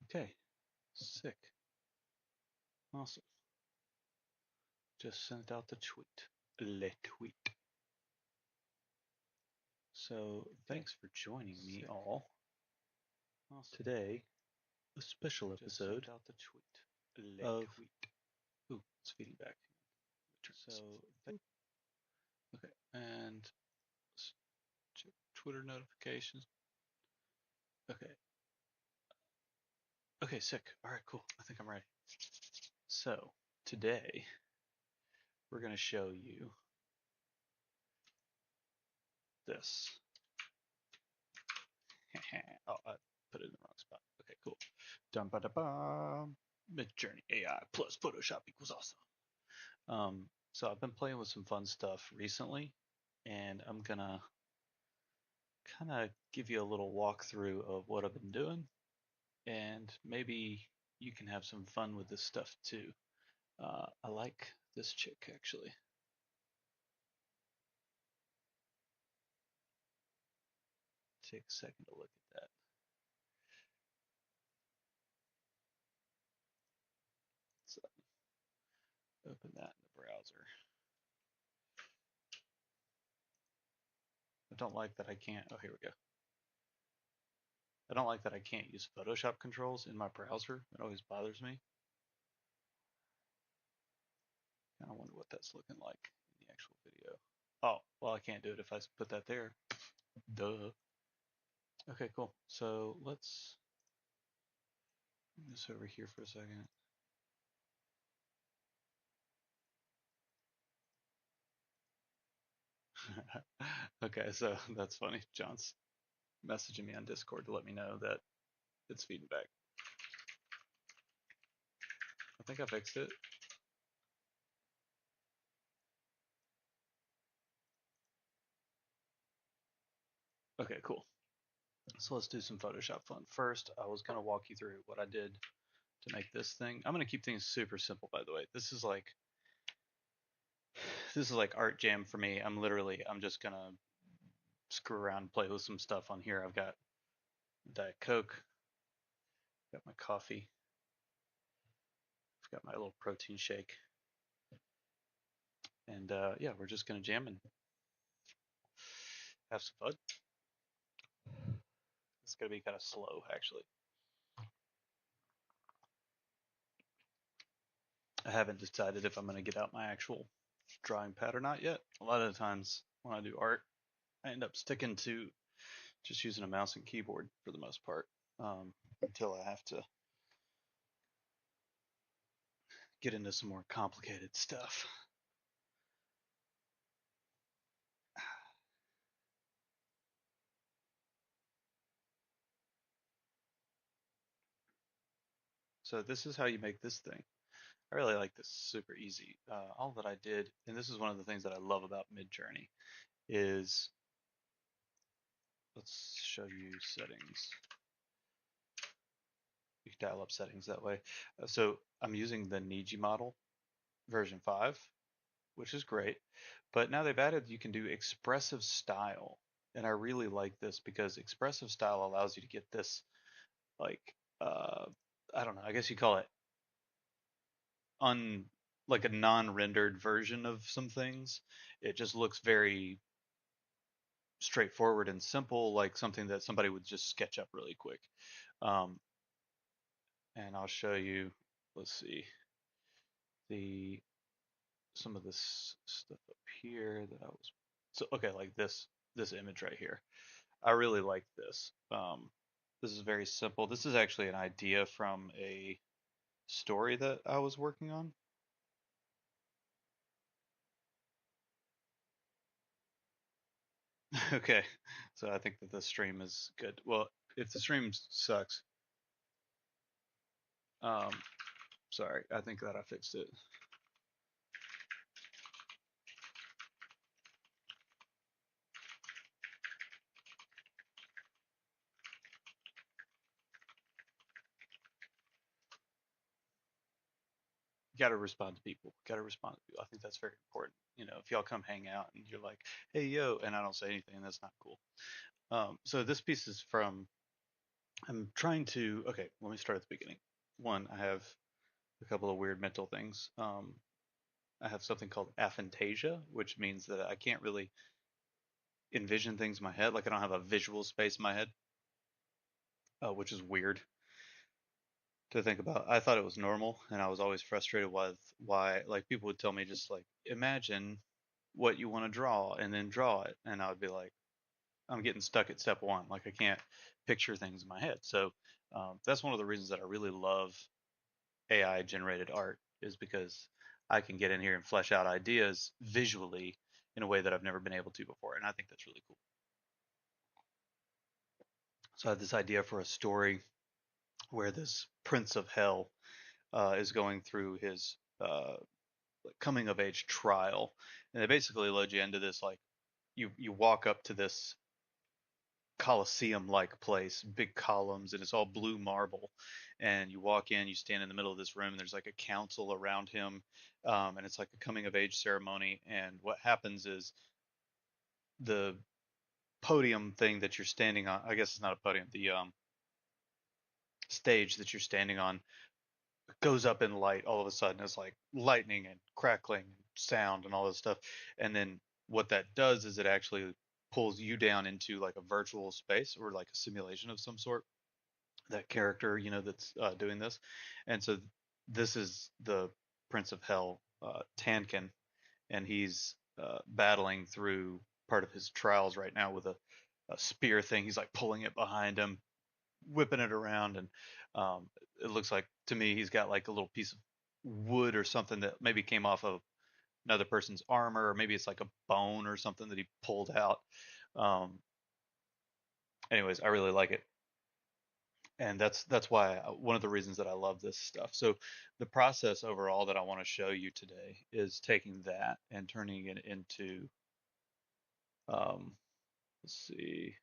Okay, sick. Awesome. Just sent out the tweet. Le tweet. So thanks for joining me all. Today, a special episode of. Ooh, it's feeding back. So, okay, and Twitter notifications. Okay. Okay, sick. All right, cool. I think I'm ready. So, today we're going to show you this. Oh, I put it in the wrong spot. Okay, cool. Dum ba da ba. Midjourney AI plus Photoshop equals awesome. So I've been playing with some fun stuff recently, and I'm gonna kind of give you a little walkthrough of what I've been doing, and maybe you can have some fun with this stuff too. I like this chick actually. Take a second to look at that. So open that in the browser. I don't like that I can't. Oh, here we go. I don't like that I can't use Photoshop controls in my browser. It always bothers me. I wonder what that's looking like in the actual video. Oh, well, I can't do it if I put that there. Duh. Okay, cool. So let's move this over here for a second. Okay, so that's funny. John's messaging me on Discord to let me know that it's feeding back. I think I fixed it. Okay, cool. So let's do some Photoshop fun. First, I was going to walk you through what I did to make this thing. I'm going to keep things super simple, by the way. This is like art jam for me. I'm just going to screw around and play with some stuff on here. I've got Diet Coke, got my coffee, I've got my little protein shake, and yeah, we're just going to jam and have some fun. It's going to be kind of slow, actually. I haven't decided if I'm going to get out my actual drawing pad or not yet. A lot of the times when I do art, I end up sticking to just using a mouse and keyboard for the most part, until I have to get into some more complicated stuff. So this is how you make this thing. I really like this. Super easy. All that I did, and this is one of the things that I love about Midjourney, is let's show you settings. You can dial up settings that way. So I'm using the Niji model version 5, which is great. But now they've added you can do expressive style. And I really like this because expressive style allows you to get this like I don't know, I guess you call it un like a non-rendered version of some things. It just looks very straightforward and simple, like something that somebody would just sketch up really quick. Um, and I'll show you, let's see, the some of this stuff up here that I was so okay, like this image right here. I really like this. This is very simple. This is actually an idea from a story that I was working on. Okay, so I think that the stream is good. Well, if the stream sucks, um, sorry. I think that I fixed it. Got to respond to people. Got to respond to people. I think that's very important. If y'all come hang out and you're like, "Hey, yo," and I don't say anything, that's not cool. So this piece is from I'm trying to. Okay, let me start at the beginning. One, I have a couple of weird mental things. I have something called aphantasia, which means that I can't really envision things in my head. Like I don't have a visual space in my head, which is weird to think about. I thought it was normal, and I was always frustrated with why like people would tell me just like imagine what you want to draw and then draw it, and I would be like, I'm getting stuck at step one. Like I can't picture things in my head. So that's one of the reasons that I really love AI generated art is because I can get in here and flesh out ideas visually in a way that I've never been able to before, and I think that's really cool. So I had this idea for a story where this prince of hell is going through his coming of age trial, and they basically load you into this like you walk up to this Colosseum like place, big columns, and it's all blue marble. And you walk in, you stand in the middle of this room, and there's like a council around him, and it's like a coming of age ceremony. And what happens is the podium thing that you're standing on, I guess it's not a podium, the stage that you're standing on goes up in light all of a sudden. It's like lightning and crackling and sound and all this stuff. And then what that does is it actually pulls you down into like a virtual space or like a simulation of some sort, that character, that's doing this. And so this is the Prince of Hell, Tankin, and he's battling through part of his trials right now with a spear thing. He's like pulling it behind him, whipping it around, and it looks like to me he's got like a little piece of wood or something that maybe came off of another person's armor, or maybe it's like a bone or something that he pulled out. Um, Anyways, I really like it, and that's why one of the reasons that I love this stuff. So the process overall that I want to show you today is taking that and turning it into um, let's see,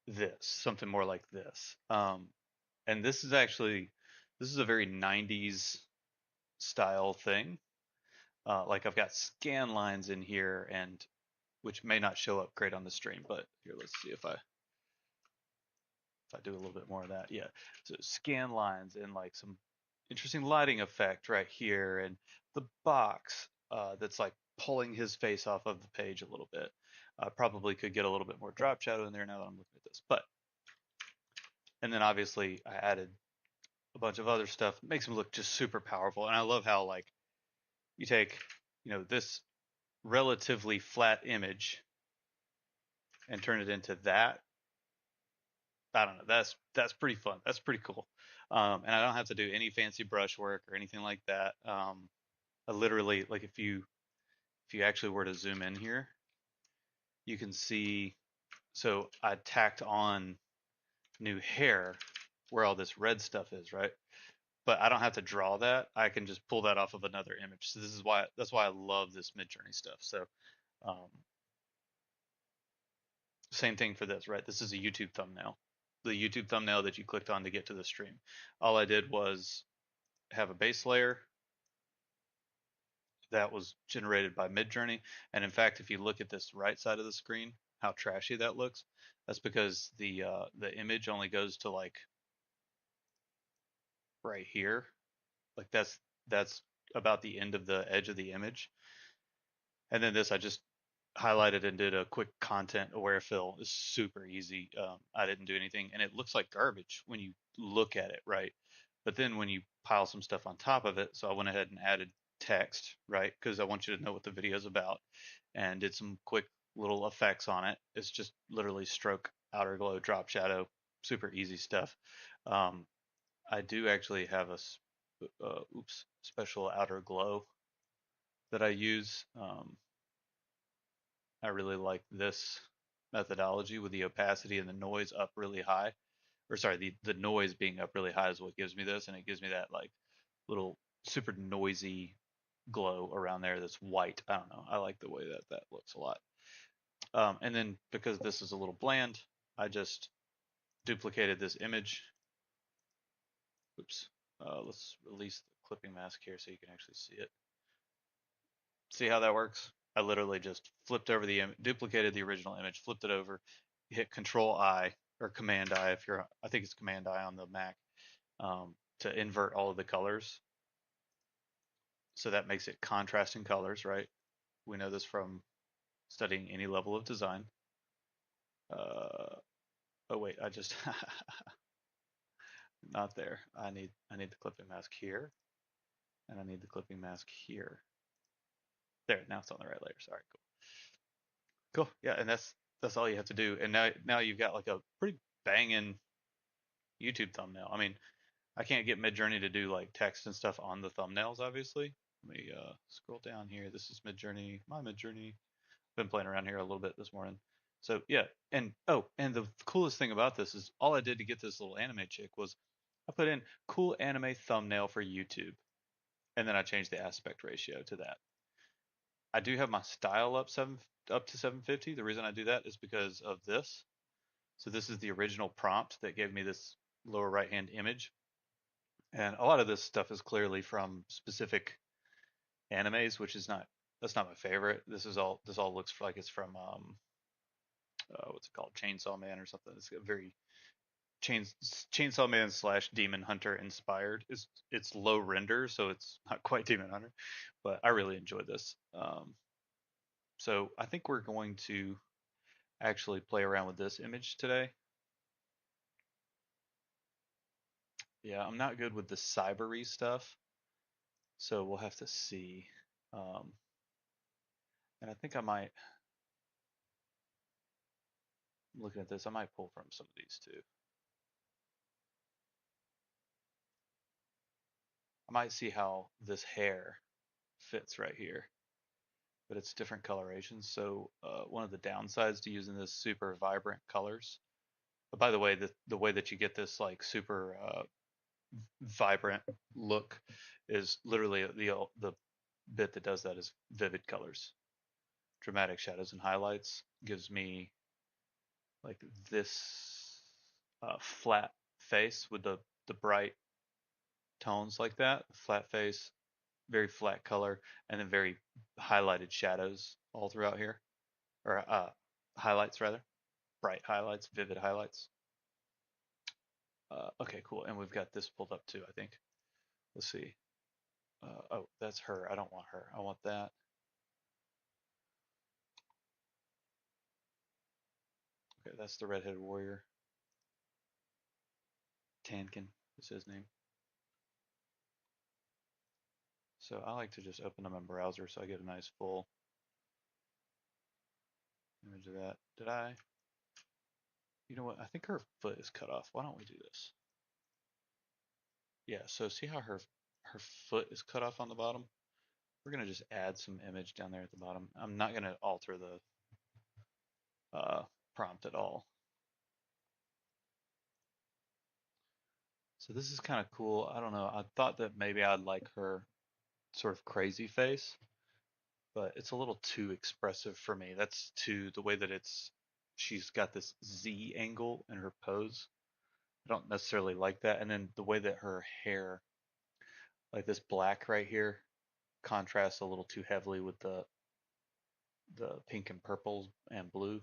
this something more like this. And this is a very 90s style thing. Like I've got scan lines in here, and which may not show up great on the stream, but here, let's see if I do a little bit more of that. Yeah. So scan lines and like some interesting lighting effect right here, and the box that's like pulling his face off of the page a little bit. Probably could get a little bit more drop shadow in there now that I'm looking at this. But and then obviously I added a bunch of other stuff. Makes him look just super powerful. And I love how like you take, this relatively flat image and turn it into that. I don't know. That's pretty fun. That's pretty cool. And I don't have to do any fancy brush work or anything like that. I literally like if you actually were to zoom in here, you can see. So I tacked on new hair where all this red stuff is, right? But I don't have to draw that. I can just pull that off of another image. So that's why I love this Midjourney stuff. So um, same thing for this, right? This is a YouTube thumbnail. The YouTube thumbnail that you clicked on to get to the stream. All I did was have a base layer that was generated by Midjourney. And in fact, if you look at this right side of the screen, how trashy that looks, that's because the image only goes to like right here. Like that's about the end of the edge of the image. And then this I just highlighted and did a quick content aware fill. It's super easy. I didn't do anything, and it looks like garbage when you look at it, right? But then when you pile some stuff on top of it, so I went ahead and added text, right? Because I want you to know what the video is about, and did some quick little effects on it. It's just literally stroke, outer glow, drop shadow, super easy stuff. Um, I do actually have special outer glow that I use. I really like this methodology with the opacity and the noise up really high. Or sorry, the noise being up really high is what gives me this, and it gives me that like little super noisy glow around there that's white. I don't know. I like the way that that looks a lot. And then because this is a little bland, I just duplicated this image. Oops. Let's release the clipping mask here so you can actually see it. See how that works? I literally just flipped over duplicated the original image, flipped it over, hit Control I, or Command I if you're, I think it's Command I on the Mac, to invert all of the colors. So that makes it contrasting colors, right? We know this from studying any level of design. Oh wait, I just not there. I need the clipping mask here, and I need the clipping mask here. There, now it's on the right layer. Sorry, cool. Cool. Yeah, and that's all you have to do. And now you've got like a pretty banging YouTube thumbnail. I mean, I can't get Midjourney to do like text and stuff on the thumbnails, obviously. Let me scroll down here. This is Midjourney, my Midjourney. Been playing around here a little bit this morning. So yeah, and oh, and the coolest thing about this is all I did to get this little anime chick was I put in cool anime thumbnail for YouTube, and then I changed the aspect ratio to that. I do have my style up to 750. The reason I do that is because of this. So this is the original prompt that gave me this lower right hand image. And a lot of this stuff is clearly from specific animes, which is not, that's not my favorite. This all looks like it's from what's it called, Chainsaw Man or something. It's a very Chainsaw Man slash Demon Hunter inspired. It's low render, so it's not quite Demon Hunter, but I really enjoy this. So I think we're going to actually play around with this image today. Yeah, I'm not good with the cybery stuff, so we'll have to see. Um, and I think I might, looking at this, I might pull from some of these too. I might see how this hair fits right here, but it's different colorations. So one of the downsides to using this super vibrant colors. But by the way, the way that you get this like super vibrant look is literally the bit that does that is vivid colors. Dramatic shadows and highlights gives me like this flat face with the bright tones like that, flat face, very flat color, and then very highlighted shadows all throughout here, or highlights rather, bright highlights, vivid highlights. Okay, cool. And we've got this pulled up too, I think. Let's see. Oh, that's her. I don't want her. I want that. Okay, that's the redheaded warrior. Tankin is his name. So I like to just open them in browser so I get a nice full image of that. Did I? You know what? I think her foot is cut off. Why don't we do this? Yeah, so see how her foot is cut off on the bottom? We're gonna just add some image down there at the bottom. I'm not gonna alter the uh, prompt at all. So this is kind of cool. I don't know. I thought that maybe I'd like her sort of crazy face, but it's a little too expressive for me. That's too the way that she's got this Z angle in her pose. I don't necessarily like that. And then the way that her hair, like this black right here, contrasts a little too heavily with the pink and purple and blue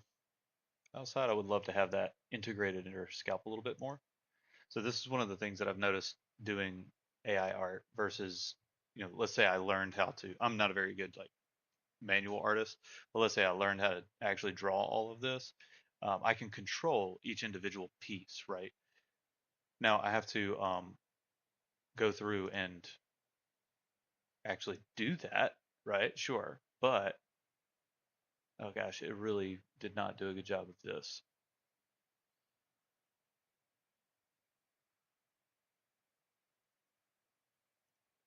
outside. I would love to have that integrated in her scalp a little bit more. So this is one of the things that I've noticed doing AI art versus, let's say I learned how to, I'm not a very good like manual artist, but let's say I learned how to actually draw all of this. I can control each individual piece, right? Now I have to go through and actually do that, right? Sure. But, oh gosh, it really did not do a good job of this.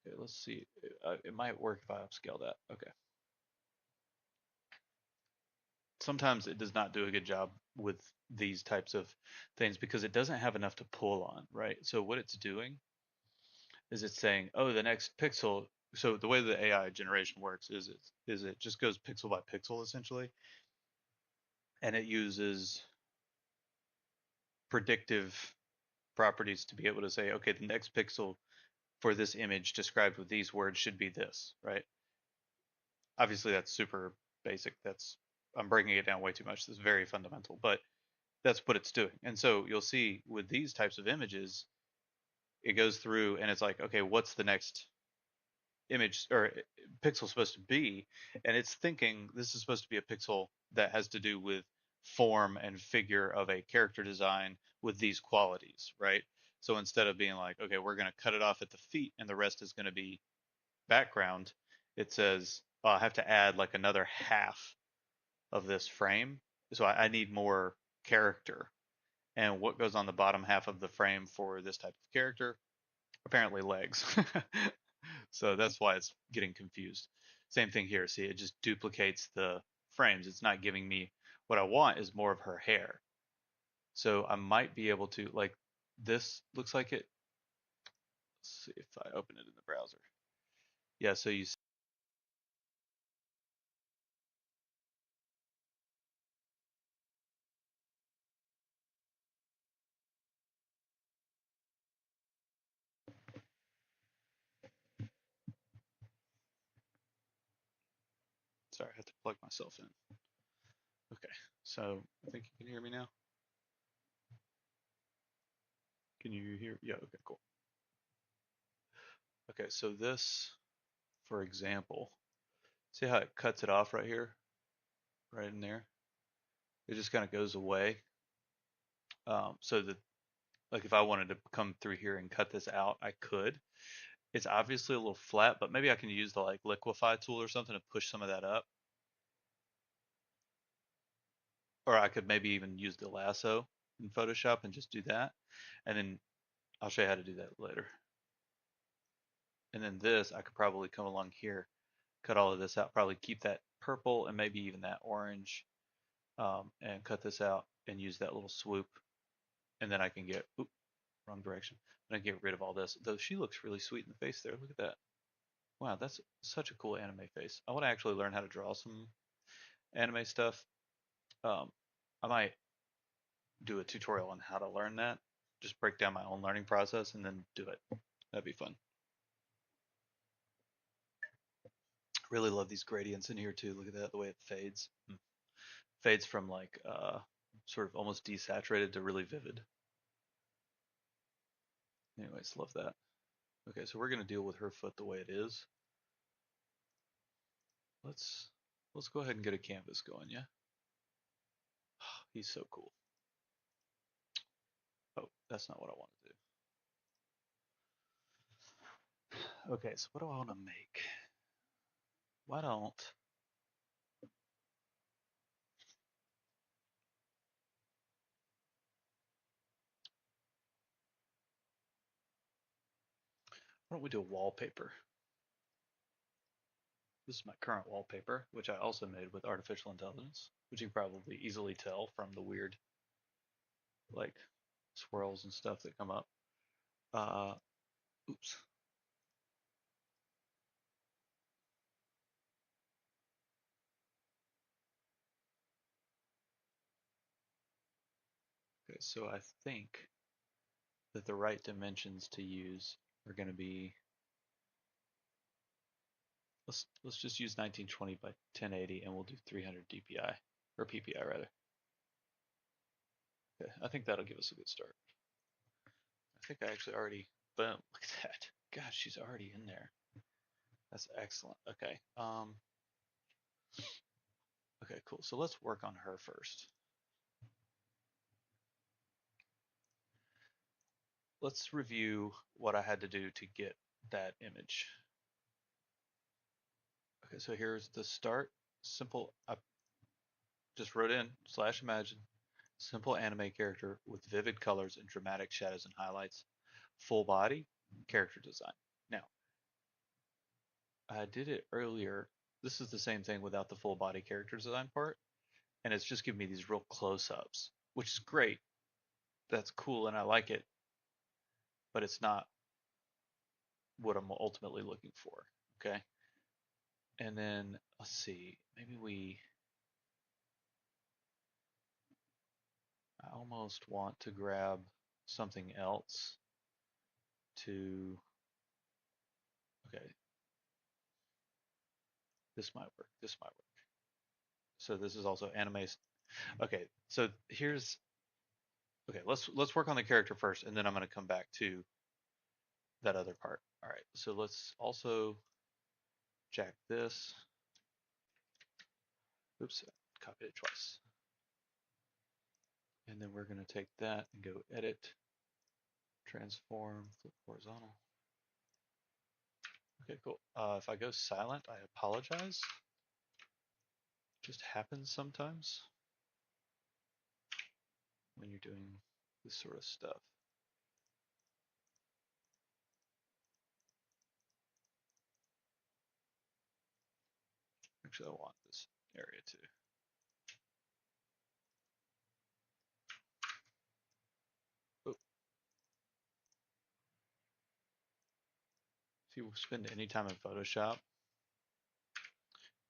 Okay, let's see. It might work if I upscale that. Okay. Sometimes it does not do a good job with these types of things because it doesn't have enough to pull on, right? So what it's doing is it's saying, oh, the next pixel. So the way the AI generation works is it just goes pixel by pixel essentially, and it uses predictive properties to be able to say, okay, the next pixel for this image described with these words should be this, right? Obviously, that's super basic. I'm breaking it down way too much. This is very fundamental, but that's what it's doing. And so you'll see with these types of images, it goes through and it's like, okay, what's the next image or pixel supposed to be? And it's thinking this is supposed to be a pixel that has to do with form and figure of a character design with these qualities, right? So instead of being like, okay, we're going to cut it off at the feet and the rest is going to be background, it says, oh, I have to add like another half of this frame. So I need more character. And what goes on the bottom half of the frame for this type of character? Apparently legs. So that's why it's getting confused. Same thing here. See, it just duplicates the frames. It's not giving me what I want is more of her hair. So I might be able to, like, this looks like it. Let's see if I open it in the browser. Yeah, so you sorry, I have to plug myself in. Okay, so I think you can hear me now. Can you hear? Yeah, okay, cool. Okay, so this, for example, see how it cuts it off right here, right in there? It just kind of goes away. So that, like, if I wanted to come through here and cut this out, I could. It's obviously a little flat, but maybe I can use the like liquefy tool or something to push some of that up. Or I could maybe even use the lasso in Photoshop and just do that. And then I'll show you how to do that later. And then this, I could probably come along here, cut all of this out, probably keep that purple and maybe even that orange, and cut this out and use that little swoop. And then I can get, oop, wrong direction. And I get rid of all this. Though she looks really sweet in the face there. Look at that. Wow, that's such a cool anime face. I want to actually learn how to draw some anime stuff. Um, I might do a tutorial on how to learn that. Just break down my own learning process and then do it. That'd be fun. Really love these gradients in here too. Look at that, the way it fades. Fades from like sort of almost desaturated to really vivid. Anyways, love that. Okay, so we're gonna deal with her foot the way it is. Let's let's go ahead and get a canvas going, yeah? He's so cool. Oh, that's not what I want to do. Okay, so what do I want to make? Why don't we do a wallpaper? This is my current wallpaper, which I also made with artificial intelligence, which you can probably easily tell from the weird like swirls and stuff that come up. Uh, oops. Okay, so I think that the right dimensions to use are going to be, let's just use 1920 by 1080 and we'll do 300 DPI or PPI rather. Okay, I think that'll give us a good start. I think I actually already, boom, look at that. Gosh, she's already in there. That's excellent. Okay. Okay, cool. So let's work on her first. Let's review what I had to do to get that image. Okay, so here's the start. Simple, I just wrote in slash imagine. Simple anime character with vivid colors and dramatic shadows and highlights. Full body, character design. Now, I did it earlier. This is the same thing without the full body character design part. And it's just giving me these real close ups, which is great. That's cool and I like it, but it's not what I'm ultimately looking for. Okay. And then let's see, maybe I almost want to grab something else to, okay, this might work. This might work. So this is also anime. Okay, so here's Okay, let's work on the character first, and then I'm going to come back to that other part. All right, so let's also jack this. Oops, copied it twice. And then we're going to take that and go edit, transform, flip horizontal. Okay, cool. If I go silent, I apologize. It just happens sometimes when you're doing this sort of stuff. Actually, I want this area too. Oh. If you spend any time in Photoshop,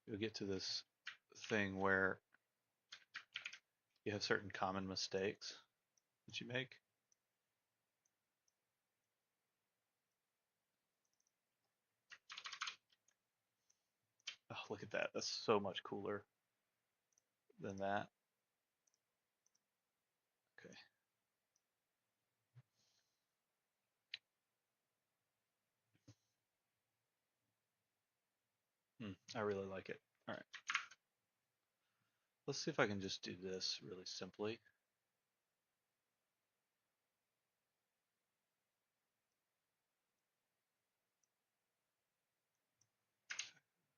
you'll get to this thing where you have certain common mistakes that you make. Oh, look at that. That's so much cooler than that. Okay. I really like it. All right. Let's see if I can just do this really simply.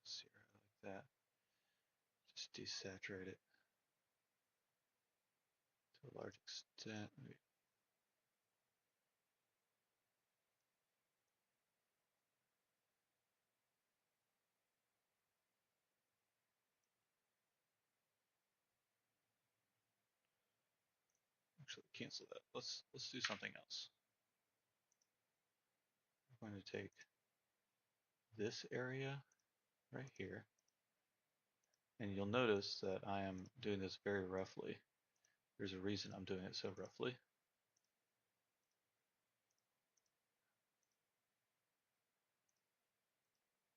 See, I like that. Just desaturate it to a large extent. Maybe. Actually, cancel that. Let's do something else. I'm going to take this area right here, and you'll notice that I am doing this very roughly. There's a reason I'm doing it so roughly.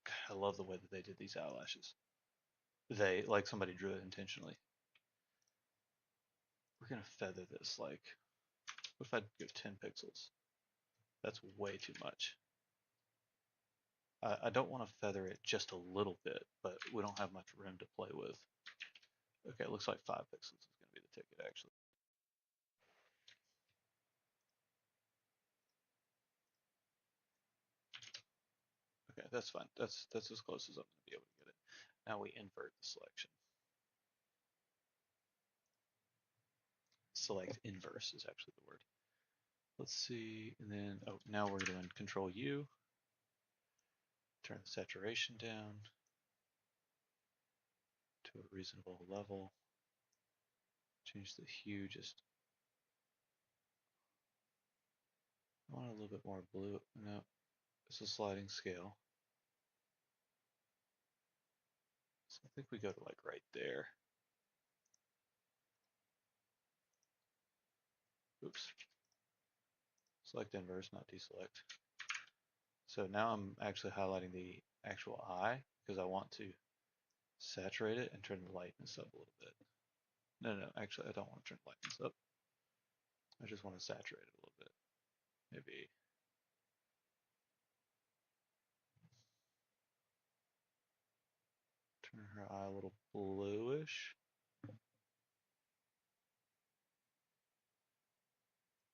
God, I love the way that they did these eyelashes. They, like somebody drew it intentionally. We're gonna feather this like, what if I go 10 pixels? That's way too much. I don't want to feather it just a little bit, but we don't have much room to play with. Okay, it looks like 5 pixels is going to be the ticket actually. Okay, that's fine. That's as close as I'm going to be able to get it. Now we invert the selection. Select inverse is actually the word. Let's see, and then, oh, now we're doing Control U. Turn the saturation down to a reasonable level. Change the hue just, I want a little bit more blue. No, it's a sliding scale. So I think we go to like right there. Oops. Select inverse, not deselect. So now I'm actually highlighting the actual eye because I want to saturate it and turn the lightness up a little bit. No, actually I don't want to turn the lightness up. I just want to saturate it a little bit. Maybe turn her eye a little bluish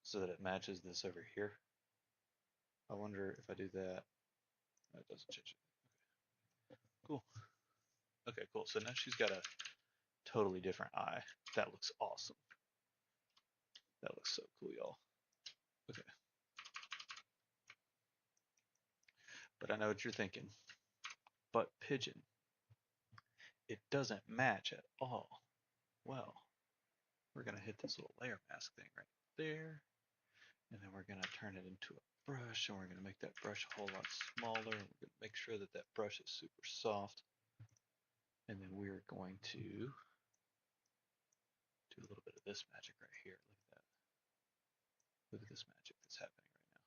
so that it matches this over here. I wonder if I do that, that doesn't change it. Cool. Okay, cool. So now she's got a totally different eye. That looks awesome. That looks so cool, y'all. Okay. But I know what you're thinking. But pigeon, it doesn't match at all. Well, we're going to hit this little layer mask thing right there. And then we're going to turn it into a brush, and we're going to make that brush a whole lot smaller. And we're going to make sure that that brush is super soft. And then we're going to do a little bit of this magic right here. Look at that. Look at this magic that's happening right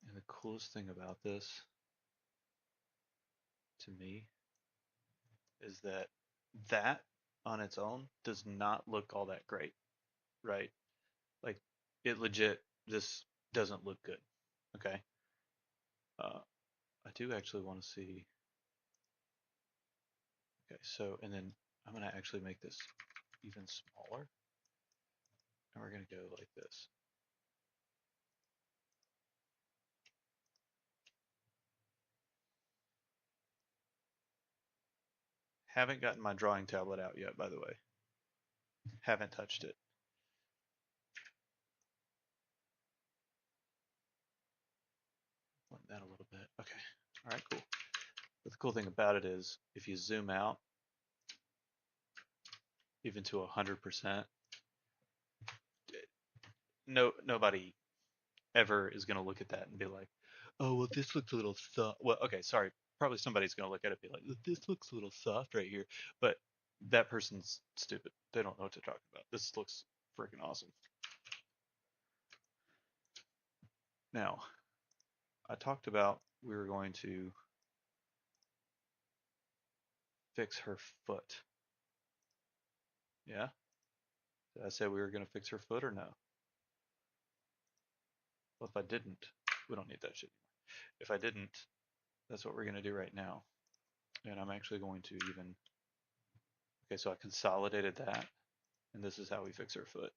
now. And the coolest thing about this, to me, is that on its own does not look all that great, right? Like it legit just doesn't look good. Okay. Uh, I do actually want to see. Okay, so and then I'm gonna actually make this even smaller, and we're gonna go like this. Haven't gotten my drawing tablet out yet, by the way. Haven't touched it. Want that a little bit. Okay. All right, cool. But the cool thing about it is if you zoom out even to 100%, nobody ever is going to look at that and be like, oh, well, this looks a little soft. Well, okay, sorry. Probably somebody's going to look at it and be like, this looks a little soft right here. But that person's stupid. They don't know what to talk about. This looks freaking awesome. Now, I talked about we were going to fix her foot. Yeah? Did I say we were going to fix her foot or no? Well, if I didn't, we don't need that shit anymore. If I didn't, that's what we're going to do right now. And I'm actually going to even, okay, so I consolidated that, and this is how we fix her foot.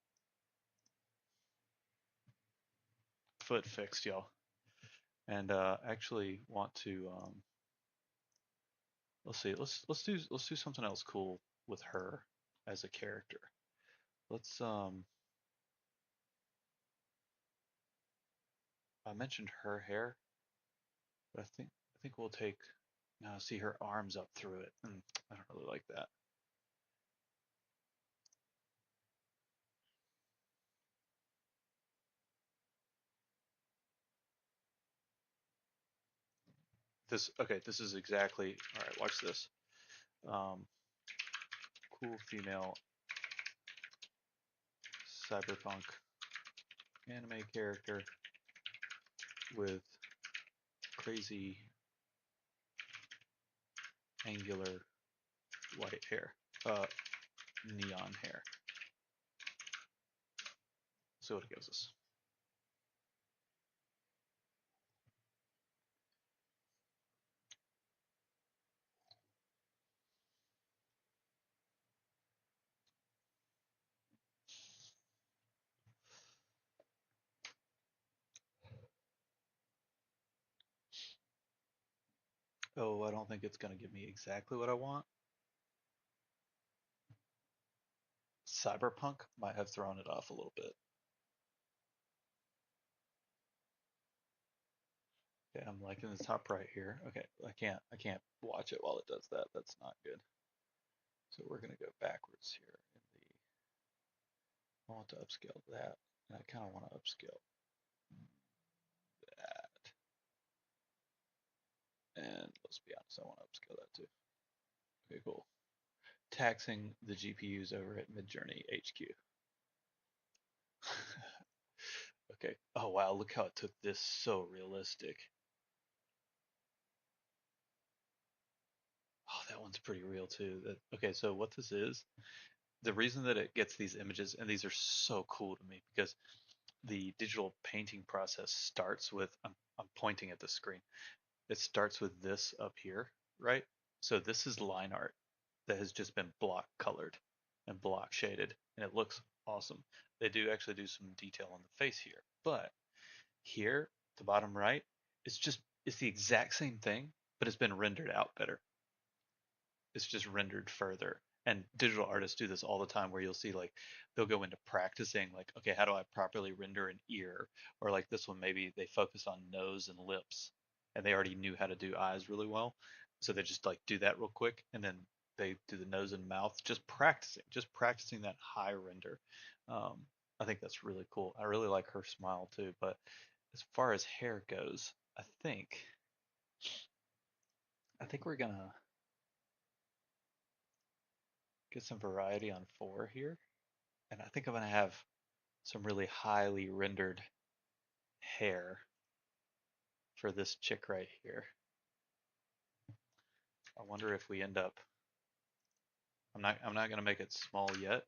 Foot fixed, y'all. And actually want to, let's see, let's do something else cool with her as a character. Let's, I mentioned her hair, but I think we'll take, now see her arms up through it, and I don't really like that. This is exactly, all right, watch this. Um, cool female cyberpunk anime character with crazy angular white hair, neon hair. See what it gives us. Oh, I don't think it's going to give me exactly what I want. Cyberpunk might have thrown it off a little bit. Okay, I'm liking the top right here. Okay, I can't watch it while it does that. That's not good. So we're gonna go backwards here in the, I want to upscale that, and I kind of want to upscale that. And let's be honest, I want to upscale that too. Okay, cool. Taxing the GPUs over at Midjourney HQ. Okay. Oh wow, look how it took this so realistic. Oh, that one's pretty real too. Okay, so what this is, the reason that it gets these images, and these are so cool to me because the digital painting process starts with, I'm pointing at the screen. It starts with this up here, right? So this is line art that has just been block colored and block shaded, and it looks awesome. They do actually do some detail on the face here, but here, the bottom right, it's the exact same thing, but it's been rendered out better. It's just rendered further. And digital artists do this all the time where you'll see like they'll go into practicing like, okay, how do I properly render an ear? Or like this one, maybe they focus on nose and lips and they already knew how to do eyes really well. So they just like do that real quick and then they do the nose and mouth, just practicing that high render. Um, I think that's really cool. I really like her smile too. But as far as hair goes, I think we're gonna get some variety on 4 here. And I think I'm going to have some really highly rendered hair for this chick right here. I wonder if we end up I'm not gonna make it small yet.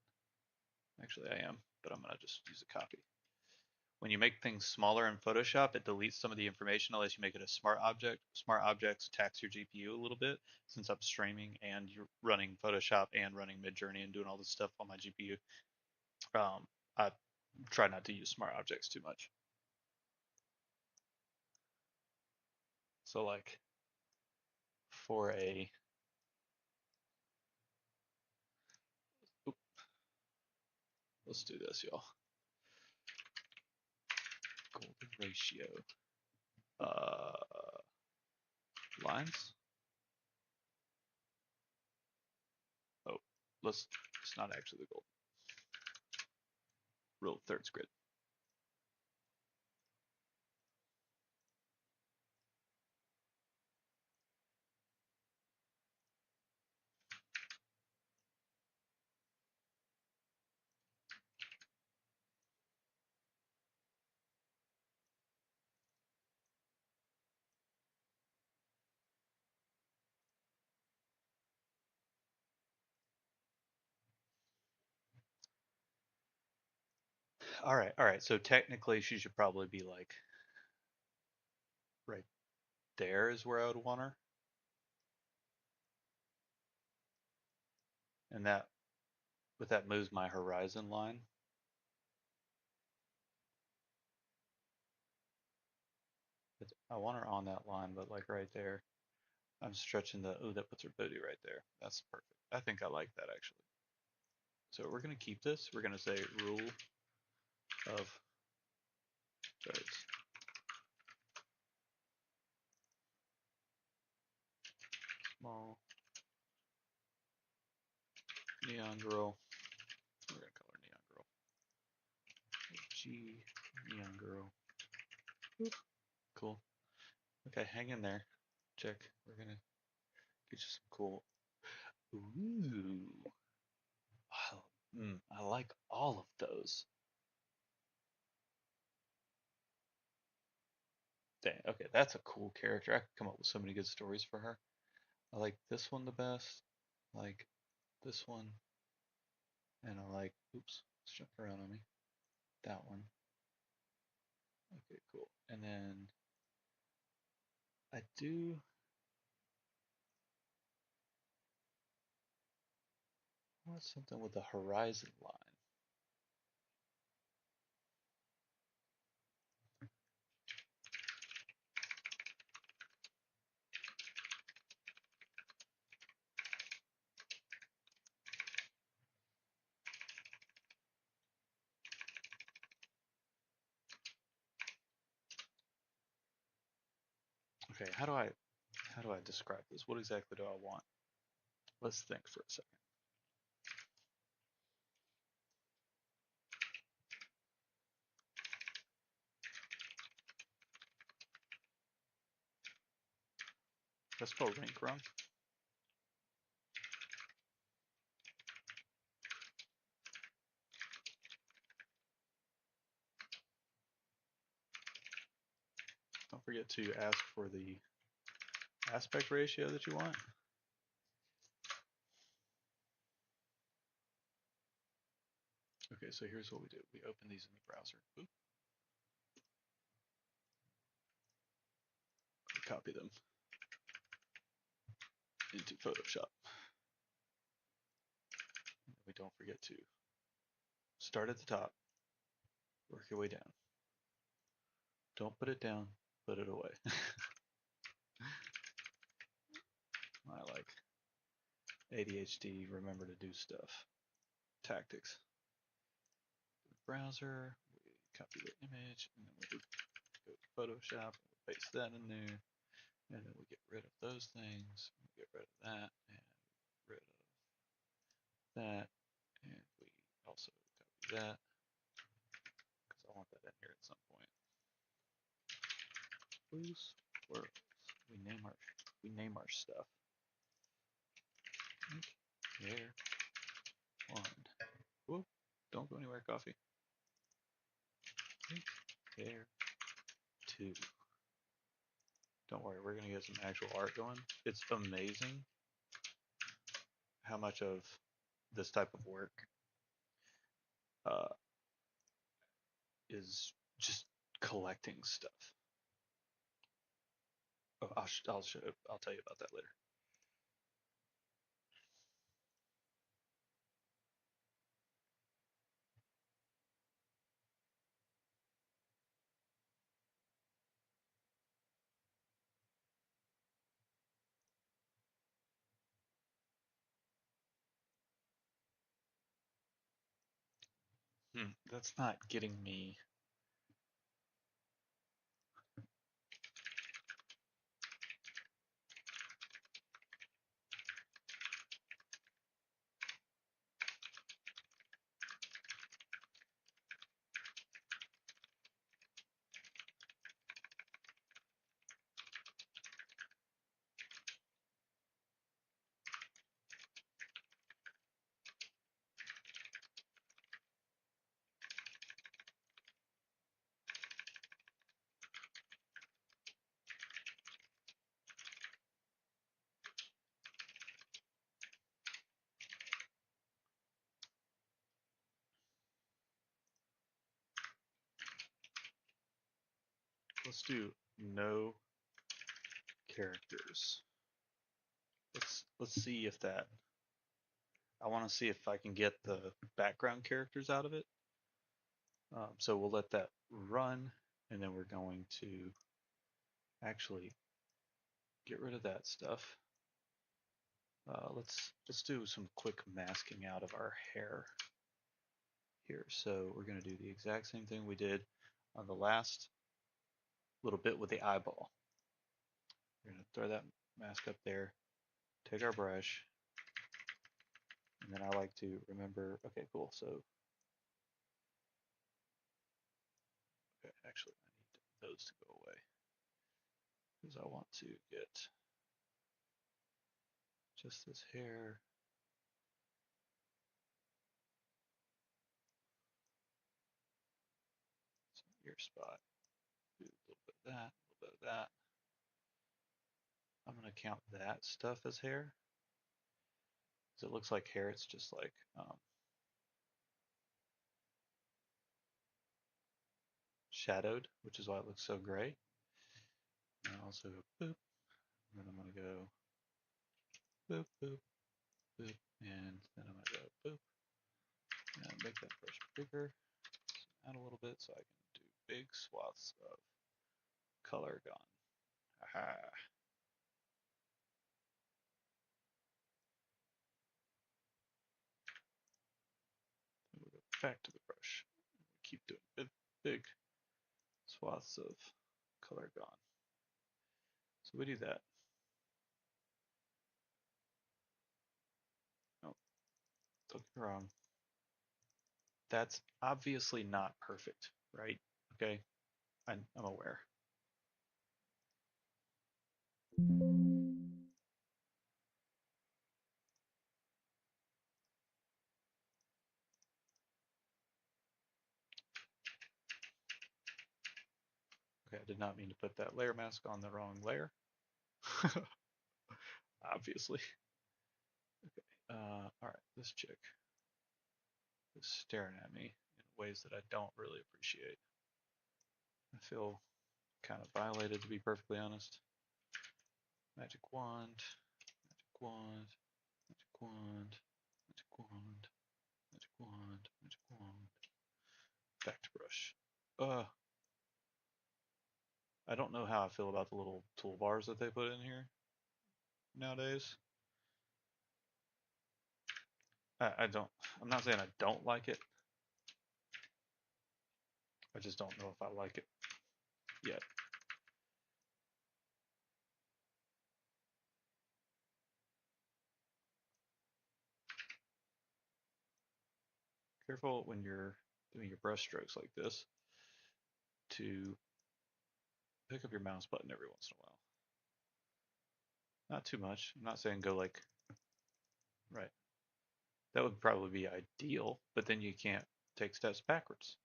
Actually, I am, but I'm gonna just use a copy. When you make things smaller in Photoshop, it deletes some of the information unless you make it a smart object. Smart objects tax your GPU a little bit. Since I'm streaming and you're running Photoshop and running Midjourney and doing all this stuff on my GPU, I try not to use smart objects too much. So like for a let's do this, y'all. Golden ratio. Lines. Oh, it's not actually the gold. Real thirds grid. All right. So technically, she should probably be like right there is where I would want her, and that moves my horizon line. But I want her on that line, but like right there, I'm stretching that puts her booty right there. That's perfect. I think I like that actually. So we're gonna keep this. We're gonna say rule of thirds. Small neon girl. We're gonna call her neon girl. G neon girl. Oop. Cool. Okay, hang in there. Check. We're gonna get you some cool. Ooh. Wow. I like all of those. Dang. Okay, that's a cool character. I could come up with so many good stories for her. I like this one the best. I like this one, and I like. Oops, it's jumping around on me. That one. Okay, cool. And then I do want something with a horizon line. Okay, how do I describe this? What exactly do I want? Let's think for a second. Let's spell rank wrong. Don't forget to ask for the aspect ratio that you want. Okay, so here's what we do. We open these in the browser. Oop. We copy them into Photoshop. We don't forget to start at the top, work your way down. Don't put it down, put it away. I like ADHD, remember to do stuff. Tactics. Browser, we copy the image, and then we go to Photoshop, and we paste that in there, and then we get rid of those things, we get rid of that, and rid of that, and we also copy that, because I want that in here at some point. Loose worlds. We name our stuff. Here, one. Whoop! Don't go anywhere, coffee. Here, two. Don't worry, we're gonna get some actual art going. It's amazing how much of this type of work uh, is just collecting stuff. Oh, I'll tell you about that later. That's not getting me. Let's do no characters. Let's see if that. I want to see if I can get the background characters out of it. So we'll let that run, and then we're going to actually get rid of that stuff. Let's do some quick masking out of our hair here. So we're going to do the exact same thing we did on the last little bit with the eyeball. We're going to throw that mask up there, take our brush, and then I like to remember, okay, cool. So, okay, actually, I need those to go away because I want to get just this hair. Some ear spot. Do a little bit of that, a little bit of that. I'm going to count that stuff as hair because it looks like hair. It's just like shadowed, which is why it looks so gray. And I also go boop, and then I'm going to go boop, boop, boop, and then I'm going to go boop, and make that brush bigger, add a little bit so I can do big swaths of color gone. Aha. Then we'll go back to the brush. We keep doing big swaths of color gone. So we do that. No, don't get me wrong. That's obviously not perfect, right? Okay, I'm aware. Okay, I did not mean to put that layer mask on the wrong layer. Obviously. Okay, all right, this chick is staring at me in ways that I don't really appreciate. I feel kind of violated, to be perfectly honest. Magic wand, magic wand, magic wand, magic wand, magic wand, magic wand. Back to brush. I don't know how I feel about the little toolbars that they put in here nowadays. I don't. I'm not saying I don't like it. I just don't know if I like it yet. Careful when you're doing your brush strokes like this to pick up your mouse button every once in a while. Not too much. I'm not saying go like, right. That would probably be ideal, but then you can't take steps backwards,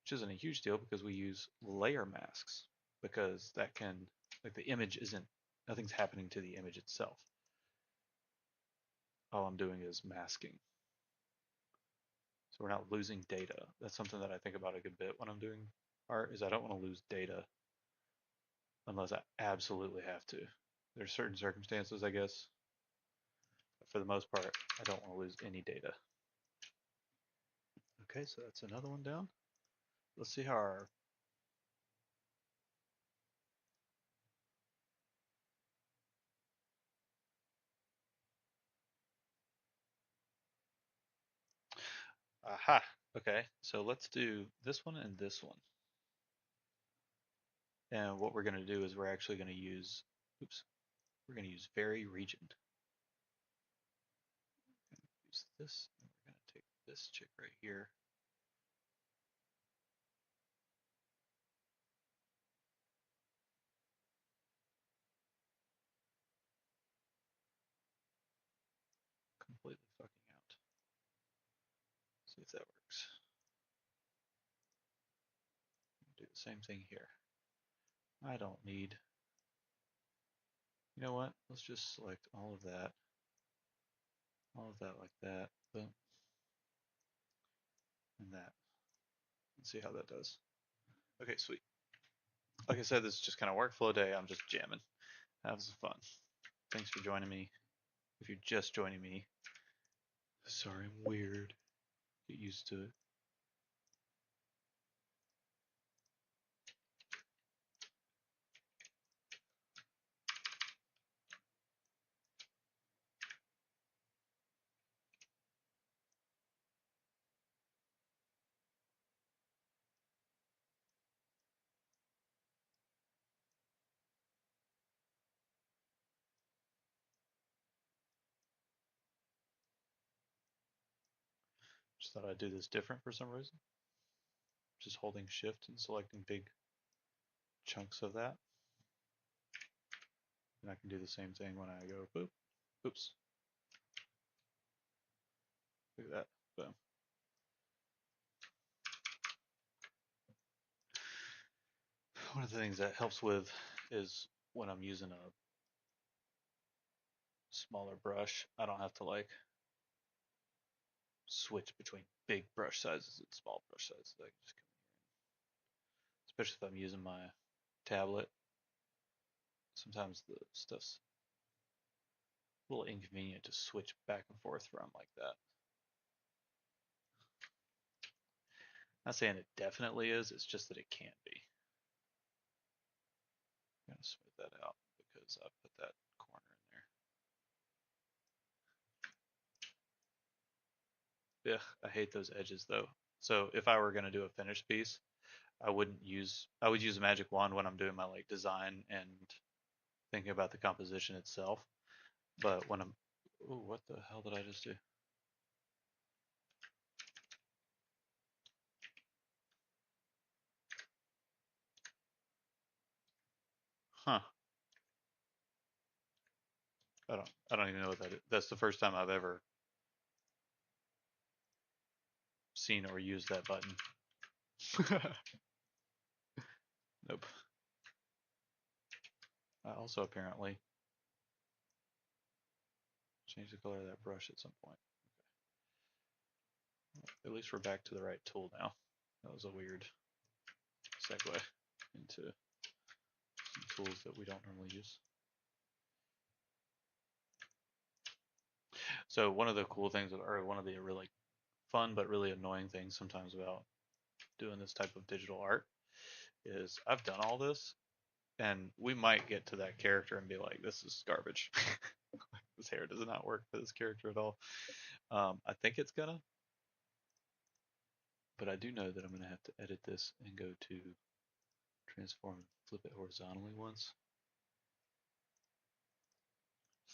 which isn't a huge deal because we use layer masks because that can, like the image isn't, nothing's happening to the image itself. All I'm doing is masking. So we're not losing data. That's something that I think about a good bit when I'm doing art, is I don't want to lose data unless I absolutely have to. There's certain circumstances, I guess. But for the most part, I don't want to lose any data. Okay, so that's another one down. Let's see how our aha. Okay, so let's do this one and this one. And what we're going to do is we're actually going to use, oops, we're going to use vary region. Use this, and we're going to take this chick right here. Completely fucking out. See if that works. Do the same thing here. I don't need, you know what? Let's just select all of that like that, boom, and that. And see how that does. Okay, sweet. Like I said, this is just kind of workflow day. I'm just jamming, having some fun. Thanks for joining me. If you're just joining me, sorry I'm weird. Get used to it. Just thought I'd do this different for some reason. Just holding shift and selecting big chunks of that. And I can do the same thing when I go boop. Oops. Look at that. Boom. One of the things that helps with is when I'm using a smaller brush, I don't have to like switch between big brush sizes and small brush sizes. I can just come in here, especially if I'm using my tablet. Sometimes the stuff's a little inconvenient to switch back and forth from like that. Not saying it definitely is, it's just that it can be. I'm gonna smooth that out because I put that corner in there. Ugh, I hate those edges though. So if I were gonna do a finished piece, I would use a magic wand when I'm doing my like design and thinking about the composition itself. But when I'm, ooh, what the hell did I just do? Huh. I don't even know what that is. That's the first time I've ever seen or used that button. Nope. I also apparently changed the color of that brush at some point. Okay. At least we're back to the right tool now. That was a weird segue into some tools that we don't normally use. So one of the cool things, or one of the really fun but really annoying things sometimes about doing this type of digital art is I've done all this and we might get to that character and be like, this is garbage. This hair does not work for this character at all. I think it's gonna, but I do know that I'm gonna have to edit this and go to transform and flip it horizontally once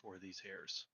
for these hairs.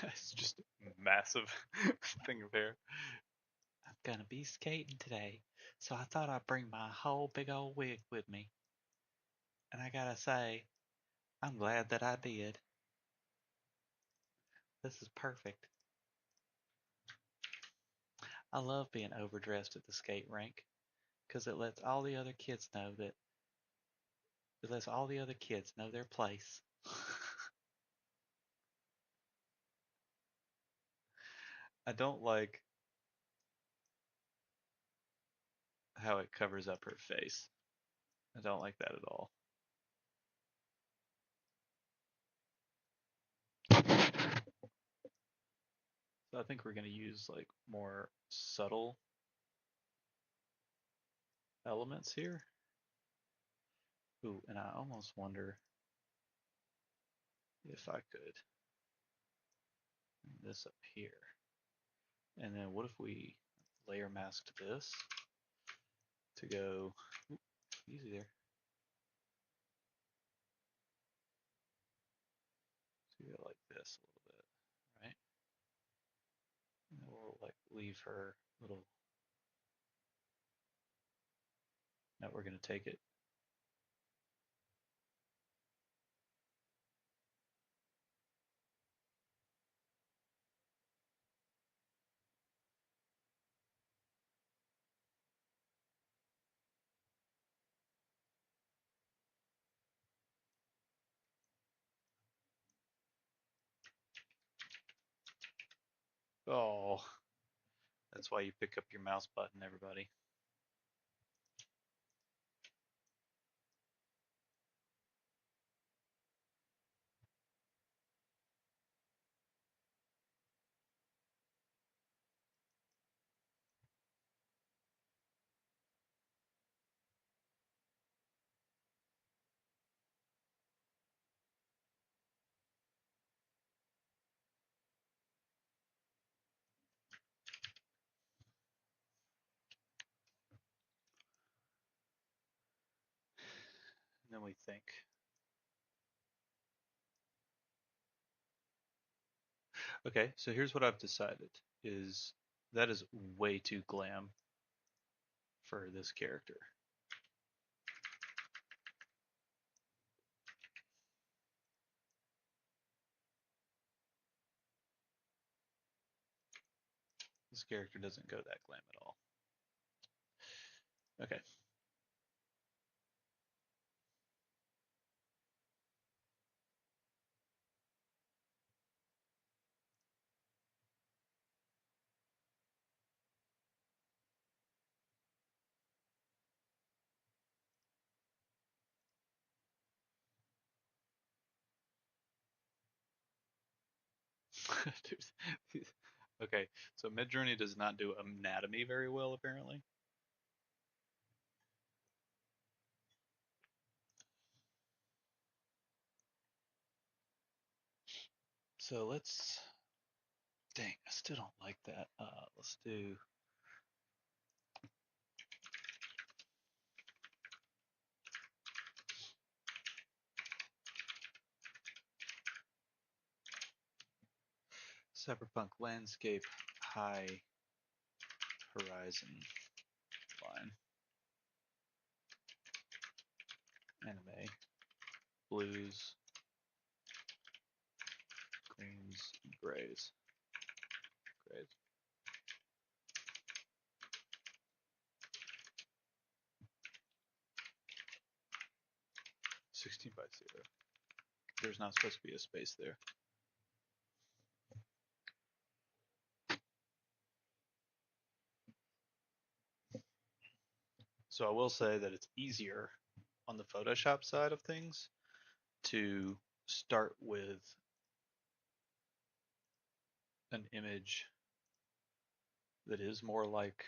It's just a massive thing of hair. I'm gonna be skating today, so I thought I'd bring my whole big old wig with me. And I gotta say, I'm glad that I did. This is perfect. I love being overdressed at the skate rink because it lets all the other kids know their place. I don't like how it covers up her face. I don't like that at all. So I think we're going to use like more subtle elements here. Ooh, and I almost wonder if I could bring this up here. And then what if we layer masked this to go easy there. So go like this a little bit, right? And then we'll like leave her little. Now we're gonna take it. Oh, that's why you pick up your mouse button, everybody. And then we think. Okay, so here's what I've decided is that is way too glam for this character. This character doesn't go that glam at all. Okay. Okay, so Midjourney does not do anatomy very well, apparently. So let's. Dang, I still don't like that. Let's do. Cyberpunk landscape high horizon line. Anime. Blues, greens, and grays. Grays. 16 by 0. There's not supposed to be a space there. So I will say that it's easier on the Photoshop side of things to start with an image that is more like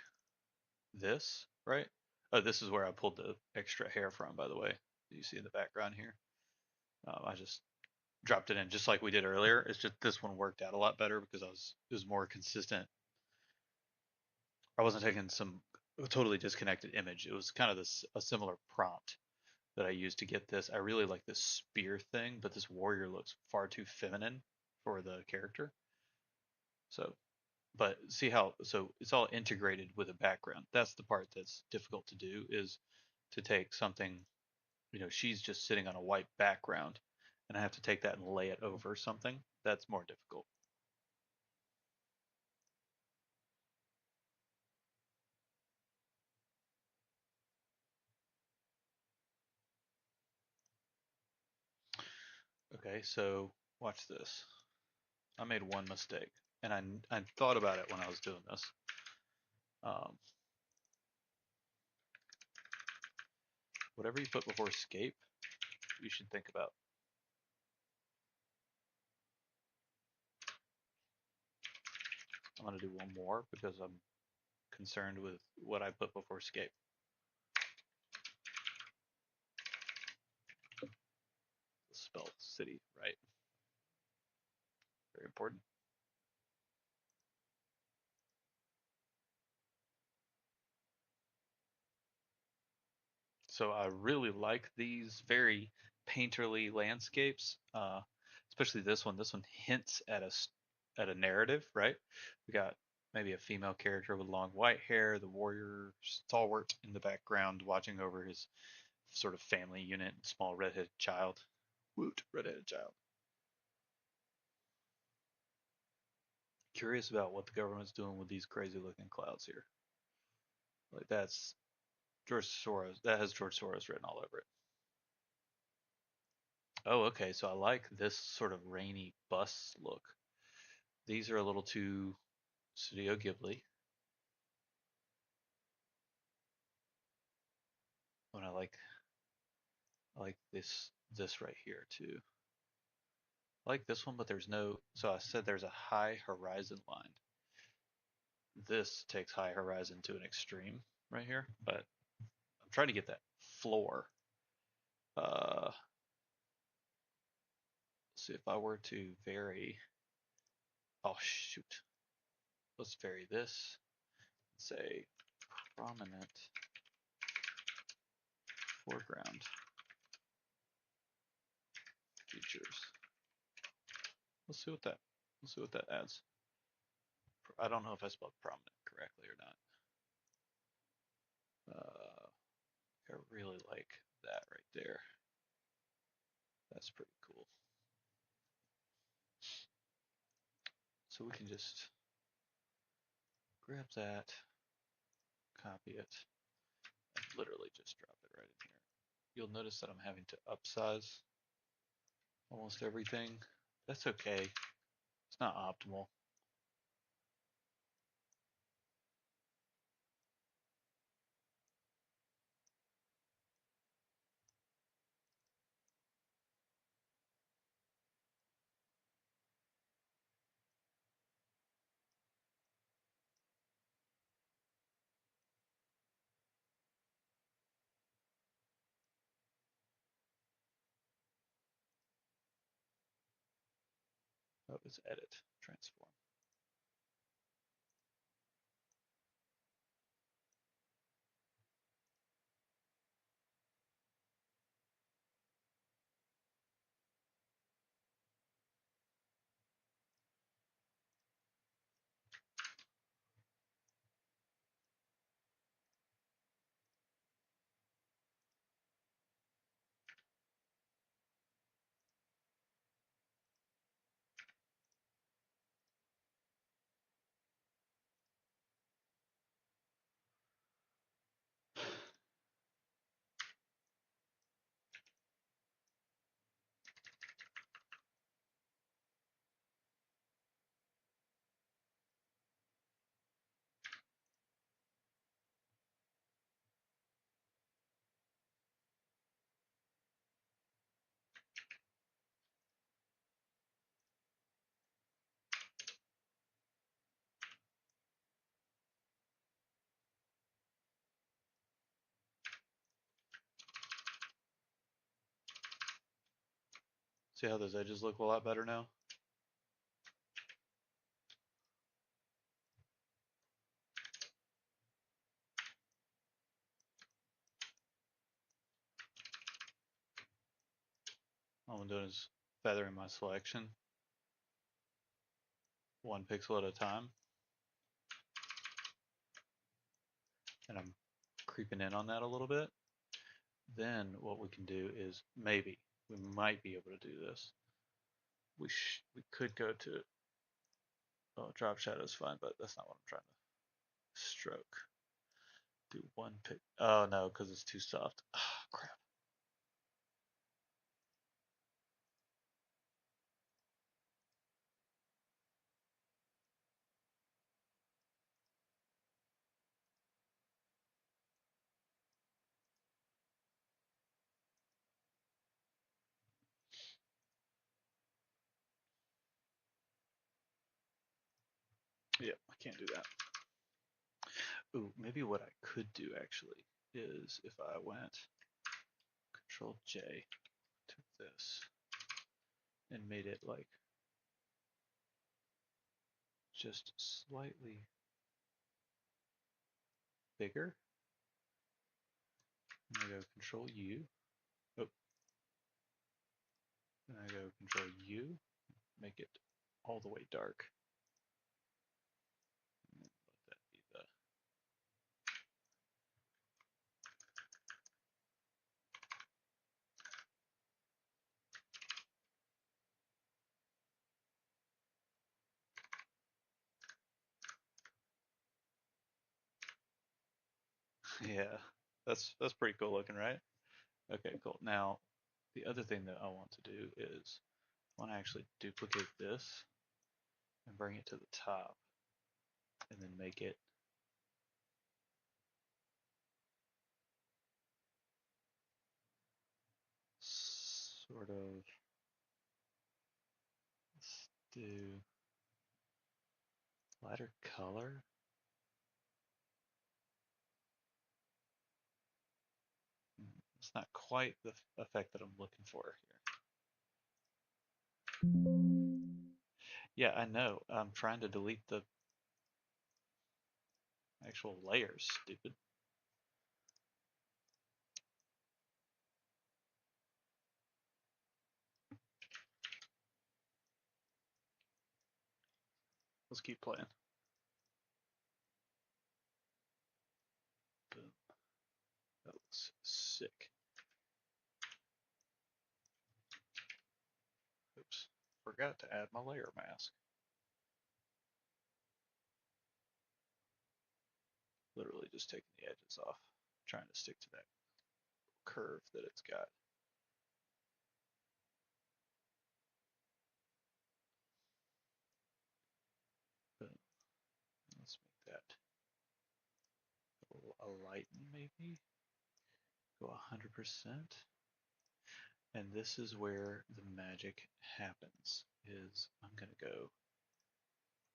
this, right? Oh, this is where I pulled the extra hair from, by the way. You see in the background here. I just dropped it in just like we did earlier. It's just this one worked out a lot better because it was more consistent. I wasn't taking some totally disconnected image. It was kind of a similar prompt that I used to get this. I really like this spear thing, but this warrior looks far too feminine for the character. So, but see how, so it's all integrated with a background. That's the part that's difficult to do, is to take something, she's just sitting on a white background and I have to take that and lay it over something. That's more difficult. Okay, so watch this. I made one mistake, and I thought about it when I was doing this. Um, Whatever you put before escape, you should think about. I'm gonna do one more because I'm concerned with what I put before escape. Spell city, right? Very important. So I really like these very painterly landscapes, especially this one. This one hints at a narrative, right? We got maybe a female character with long white hair, the warrior stalwart in the background, watching over his sort of family unit, small redheaded child. Woot, redheaded child. Curious about what the government's doing with these crazy looking clouds here. Like that's George Soros. That has George Soros written all over it. Oh, okay. So I like this sort of rainy bus look. These are a little too Studio Ghibli. When I like this right here too. I like this one, but there's no. So I said there's a high horizon line. This takes high horizon to an extreme right here, but I'm trying to get that floor. Uh, see if I were to vary. Oh shoot. Let's vary this. Say prominent foreground features. Let's see what that. Let's see what that adds. I don't know if I spelled prominent correctly or not. I really like that right there. That's pretty cool. So we can just grab that, copy it, and literally just drop it right in here. You'll notice that I'm having to upsize almost everything. That's okay. It's not optimal. Oh, it's edit, transform. See how those edges look a lot better now? All I'm doing is feathering my selection. one pixel at a time. And I'm creeping in on that a little bit. Then what we can do is maybe, we might be able to do this. We could go to, oh, drop shadow is fine, but that's not what I'm trying to stroke. Do one pick. Oh no, because it's too soft. Ah, crap. Yep, I can't do that. Ooh, maybe what I could do actually is if I went Control J, took this, and made it like just slightly bigger. And I go Control U. Oh, and I go Control U, make it all the way dark. And let that be the yeah. That's pretty cool looking, right? Okay, cool. Now the other thing that I want to do is I want to actually duplicate this and bring it to the top and then make it sort of, let's do lighter color. It's not quite the effect that I'm looking for here. Yeah, I know. I'm trying to delete the actual layers, stupid. Let's keep playing. Boom. That looks sick. Oops. Forgot to add my layer mask. Literally just taking the edges off, trying to stick to that curve that it's got. Boom. Let's make that a lighten maybe. Go 100%. And this is where the magic happens, is I'm going to go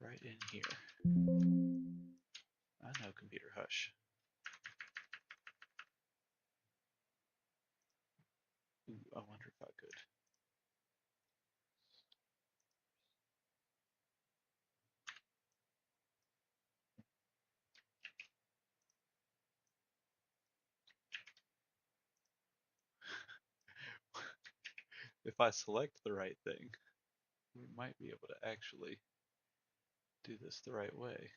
right in here. I know, computer, hush. Ooh, I wonder if I could. If I select the right thing, we might be able to actually do this the right way.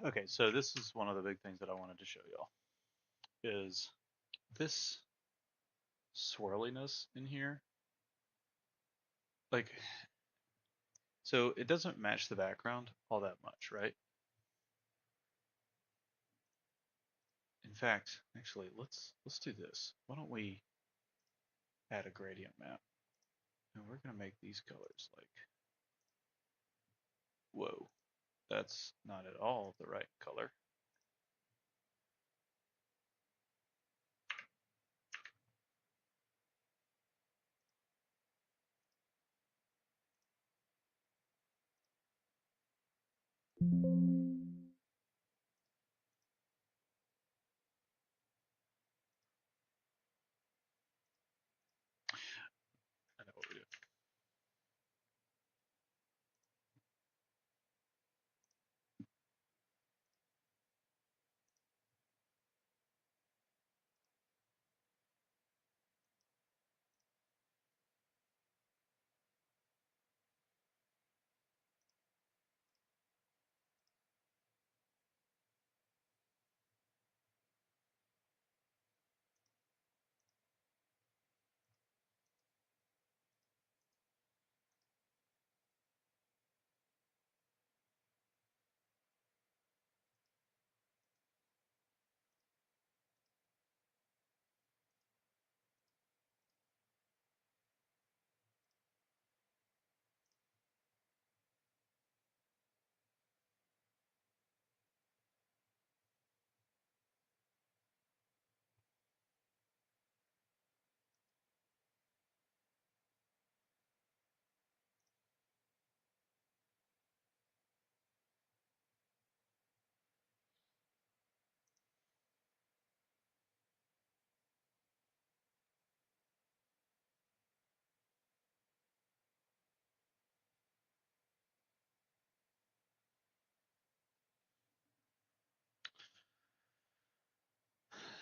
Okay, so this is one of the big things that I wanted to show y'all is this swirliness in here. Like, so it doesn't match the background all that much, right? In fact, actually, let's do this. Why don't we add a gradient map? And we're gonna make these colors like, whoa, that's not at all the right color. I know what we do.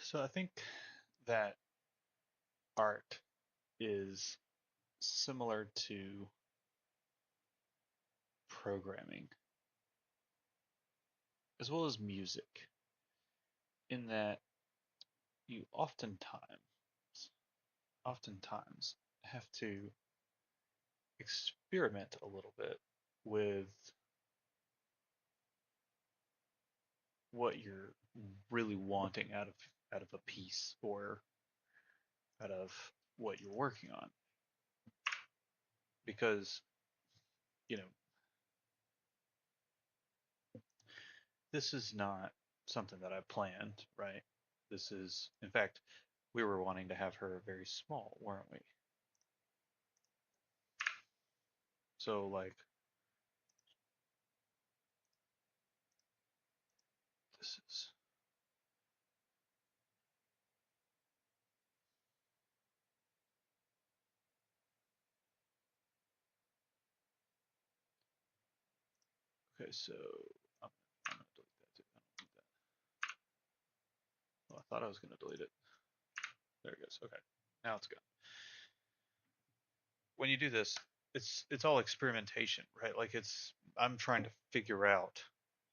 So I think that art is similar to programming as well as music in that you oftentimes have to experiment a little bit with what you're really wanting out of a piece or out of what you're working on because you know this is not something that I planned, right? This is, in fact, we were wanting to have her very small, weren't we? So like this is okay. So I'm, I'm gonna delete that too. I don't need that. Well, I thought I was gonna delete it. There it goes. Okay, now it's gone. When you do this, it's all experimentation, right? Like I'm trying to figure out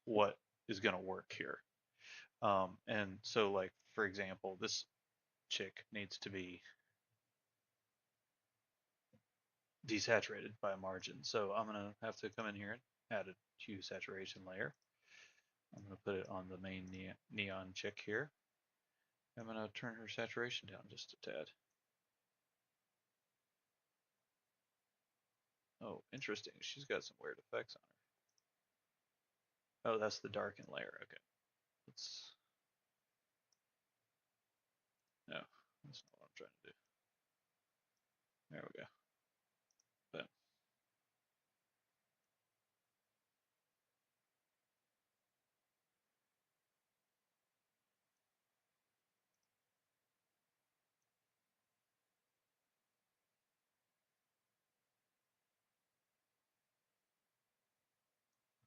what is gonna work here. And so like for example, this chick needs to be desaturated by a margin. So I'm gonna have to come in here and add a hue saturation layer. I'm gonna put it on the main neon chick here. I'm gonna turn her saturation down just a tad. Oh, interesting. She's got some weird effects on her. Oh, that's the darken layer. Okay. Let's no, that's not what I'm trying to do. There we go. Boom.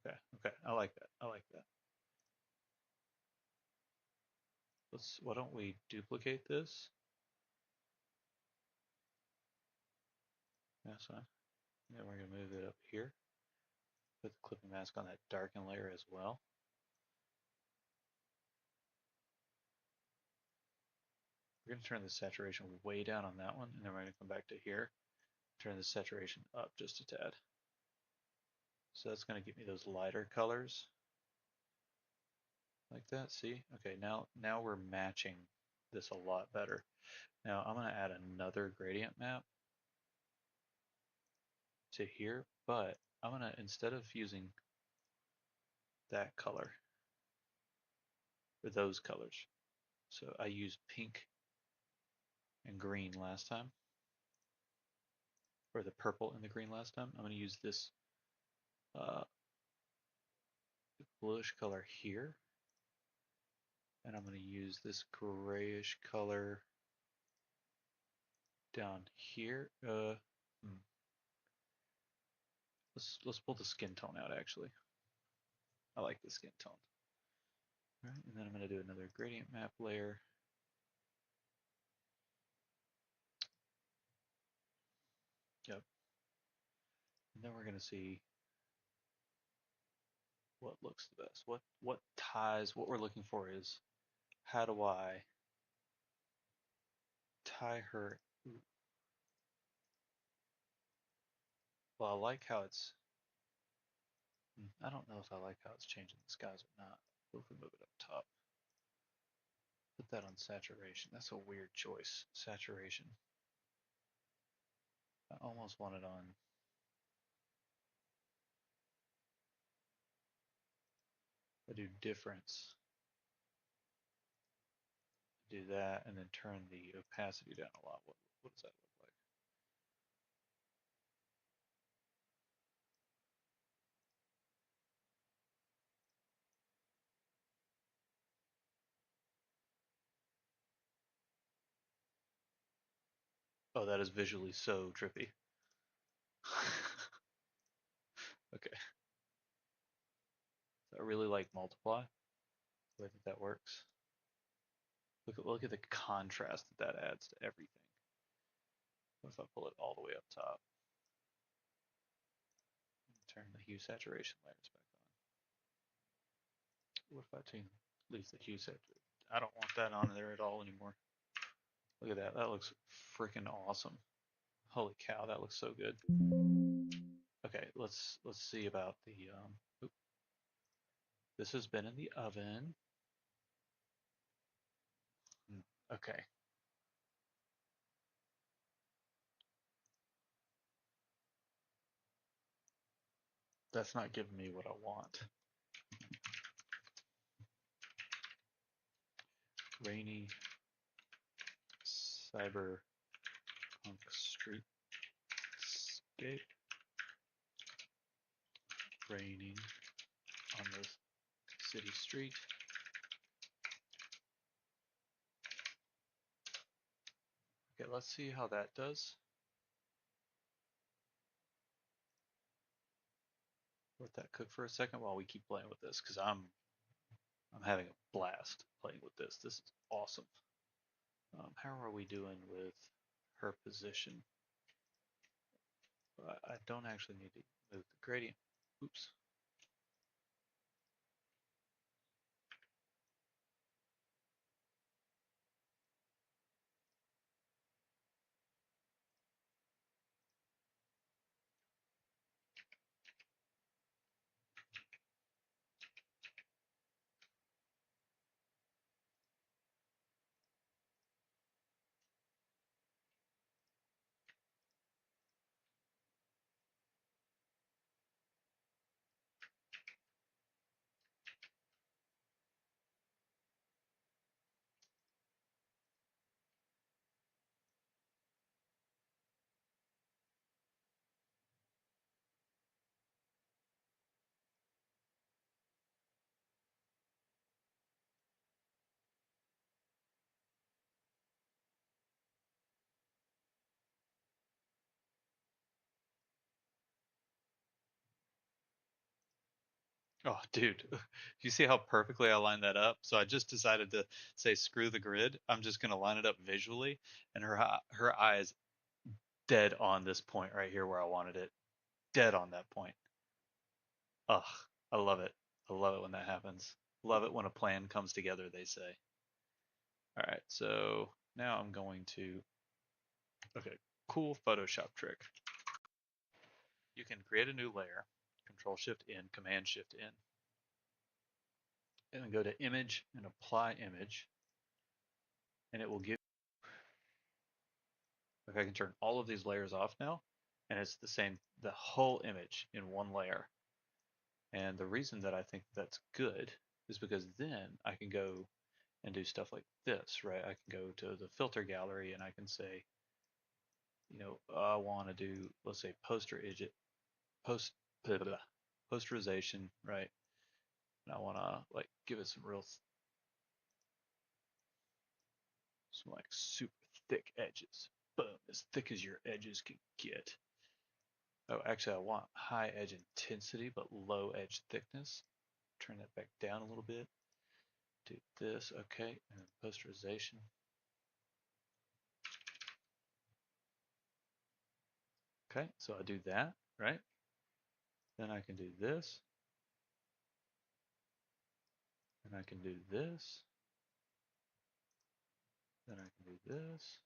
Okay, okay. I like that. I like that. Why don't we duplicate this? That's fine. And then we're gonna move it up here. Put the clipping mask on that darken layer as well. going to turn the saturation way down on that one, and then we're going to come back to here, turn the saturation up just a tad. So that's going to give me those lighter colors like that. See? Okay, now we're matching this a lot better. Now I'm going to add another gradient map to here, but I'm going to, instead of using that color, or those colors, so I used pink and green last time, or the purple and the green last time. I'm going to use this bluish color here, and I'm going to use this grayish color down here. Let's pull the skin tone out actually. I like the skin tone. All right, and then I'm going to do another gradient map layer. Yep. And then we're going to see what looks the best. What ties, what we're looking for is, how do I tie her? Well, I like how it's, I don't know if I like how it's changing the skies or not. What if we move it up top? Put that on saturation. That's a weird choice, saturation. I almost want it on, I do difference. Do that and then turn the opacity down a lot. What does that look like? Oh, that is visually so trippy. Okay. So I really like multiply, the way that works. Look at the contrast that adds to everything. What if I pull it all the way up top? Turn the hue saturation layers back on. What if I leave the hue saturation? I don't want that on there at all anymore. Look at that. That looks freaking awesome. Holy cow, that looks so good. Okay, let's see about the this has been in the oven. Okay. That's not giving me what I want. Rainy cyberpunk streetscape. Raining on the city street. Okay, let's see how that does. Let that cook for a second while we keep playing with this, because I'm having a blast playing with this. This is awesome. How are we doing with her position? I don't actually need to move the gradient. Oops. Oh, dude, you see how perfectly I lined that up? So I just decided to say, screw the grid. I'm just going to line it up visually, and her eye is dead on this point right here where I wanted it. Dead on that point. Ugh, I love it. I love it when that happens. Love it when a plan comes together, they say. All right, so Now I'm going to, okay, cool Photoshop trick. You can create a new layer, Control Shift N, Command Shift N, and then go to Image and Apply Image, and it will give. Okay, I can turn all of these layers off now, and it's the same, the whole image in one layer. And the reason that I think that's good is because then I can go and do stuff like this, right? I can go to the filter gallery and I can say, I want to do, let's say, post, blah, blah, blah, posterization, right? And I want to like give it some like super thick edges. Boom, as thick as your edges can get. Oh, actually, I want high edge intensity but low edge thickness. Turn that back down a little bit. Do this, okay, and then posterization. Okay, so I do that, right? Then I can do this, and I can do this, then I can do this,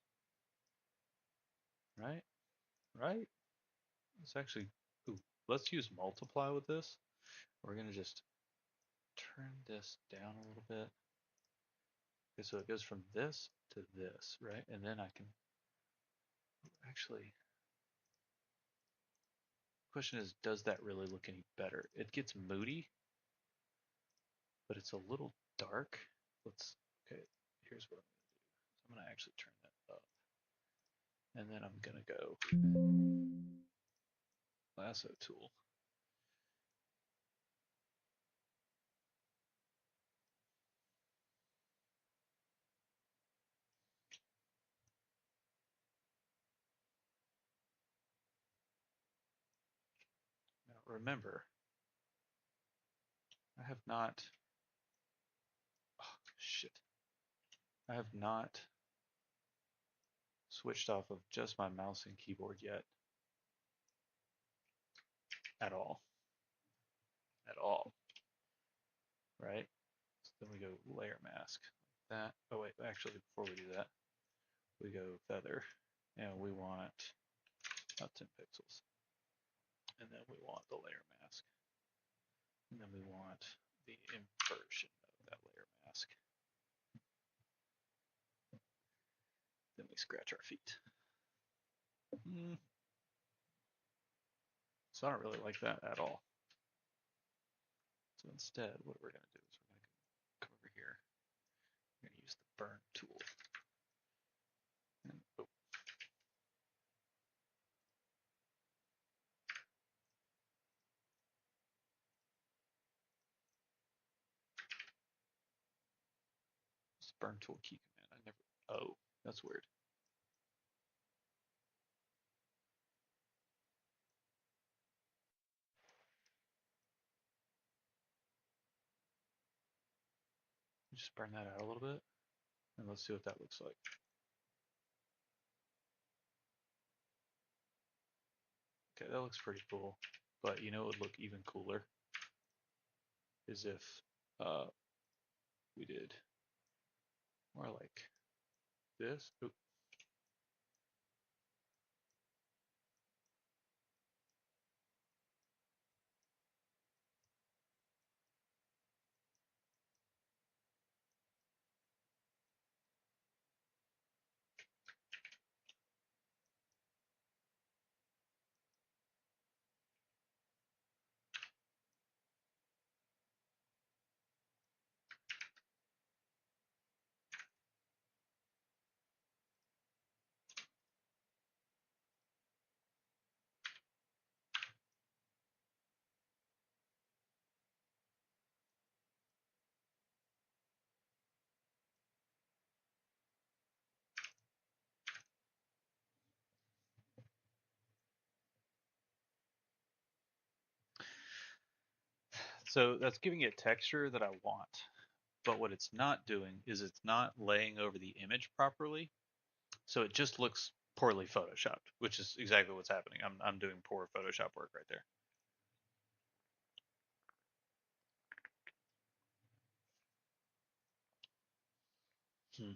right? Right? It's actually, ooh, let's use multiply with this. We're gonna just turn this down a little bit. Okay, so it goes from this to this, right? And then I can actually, question is, does that really look any better? It gets moody, but it's a little dark. Okay, here's what I'm gonna do. So I'm gonna actually turn that up. And then I'm gonna go lasso tool. Now remember, I have not, oh, shit. I have not switched off of just my mouse and keyboard yet. At all. At all. Right? So then we go layer mask. Like that. Oh wait, actually before we do that, we go feather. And we want about 10 pixels. And then we want the layer mask. And then we want the inversion of that layer mask. Then we scratch our feet. So I don't really like that at all. So instead, what we're going to do is we're going to come over here. We're going to use the burn tool. And, oh, it's the burn tool key command. Oh, that's weird. Just burn that out a little bit. And let's see what that looks like. Okay, that looks pretty cool. But you know what would look even cooler? Is if we did more like this. Oop. So that's giving it texture that I want. But what it's not doing is it's not laying over the image properly. So it just looks poorly photoshopped, which is exactly what's happening. I'm doing poor Photoshop work right there. Hmm.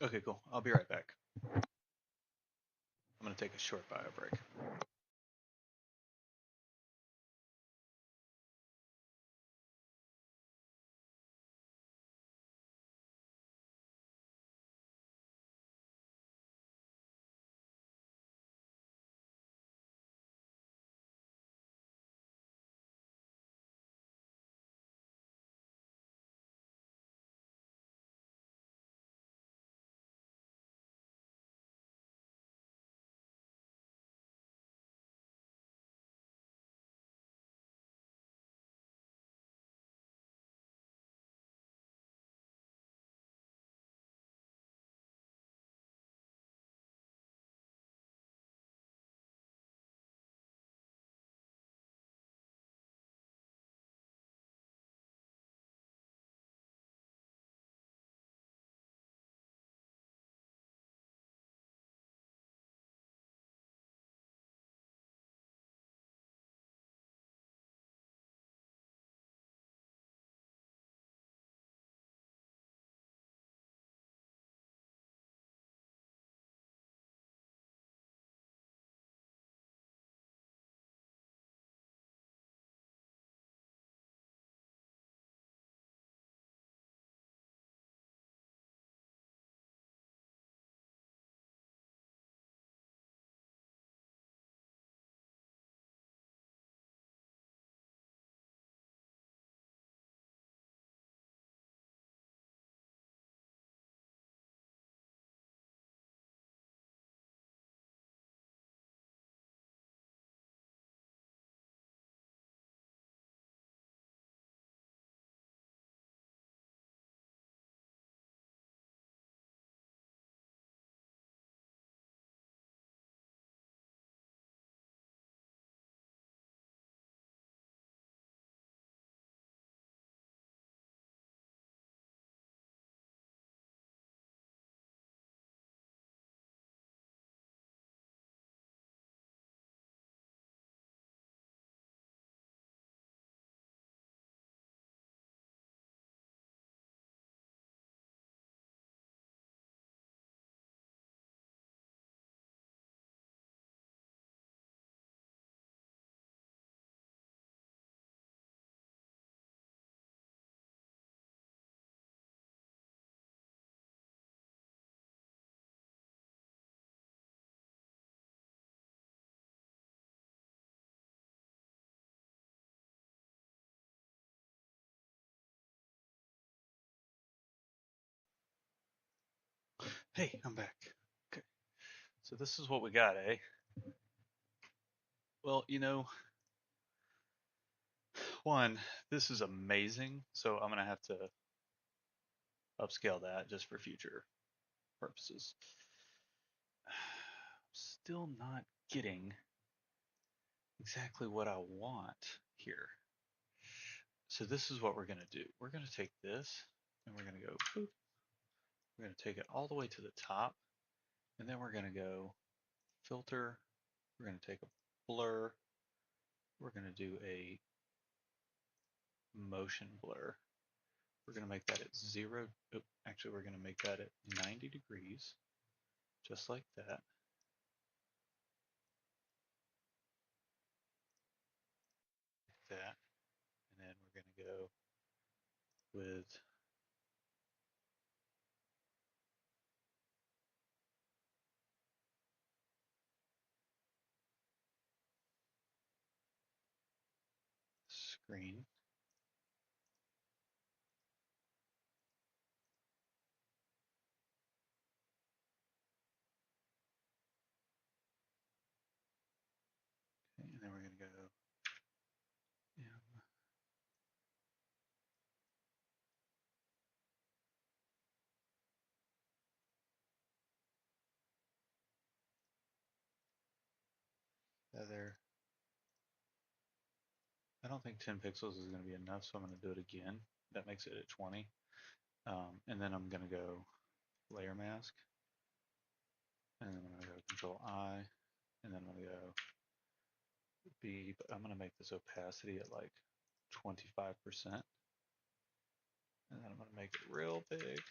Okay, cool. I'll be right back. I'm going to take a short bio break. Hey, I'm back. Okay, so this is what we got, eh? Well, one, this is amazing, so I'm gonna have to upscale that just for future purposes. Still not getting exactly what I want here. So this is what we're gonna do. We're gonna take this and we're gonna go boop. We're gonna take it all the way to the top, and then we're gonna go filter. We're gonna take a blur. We're gonna do a motion blur. We're going to make that at zero. Oh, actually, we're going to make that at 90 degrees, just like that. Like that. And then we're going to go with screen. Okay, and then we're going to go M. Feather. I don't think 10 pixels is going to be enough, so I'm going to do it again. That makes it at 20. And then I'm going to go layer mask. And then I'm going to go Control I. And then I'm going to go B. But I'm going to make this opacity at like 25%. And then I'm going to make it real big.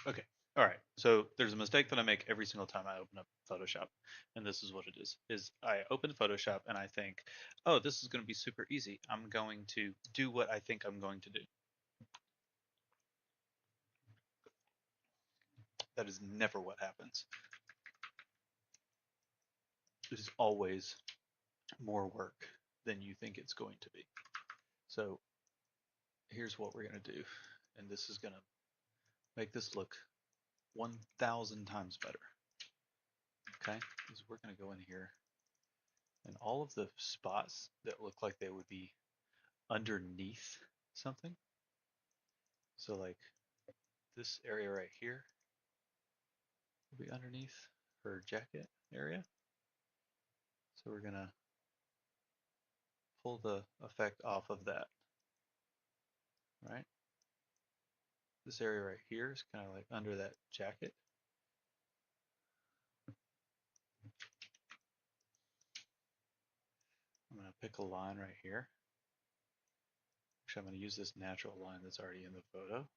Okay. All right. So there's a mistake that I make every single time I open up Photoshop, and this is what it is I open Photoshop and I think, oh, this is going to be super easy. I'm going to do what I think I'm going to do. That is never what happens. It is always more work than you think it's going to be. So here's what we're going to do, and this is going to make this look 1,000 times better. Okay, is we're going to go in here and all of the spots that look like they would be underneath something. So like this area right here will be underneath her jacket area. So we're gonna pull the effect off of that, right? This area right here is kind of like under that jacket. I'm gonna pick a line right here. Actually, I'm gonna use this natural line that's already in the photo.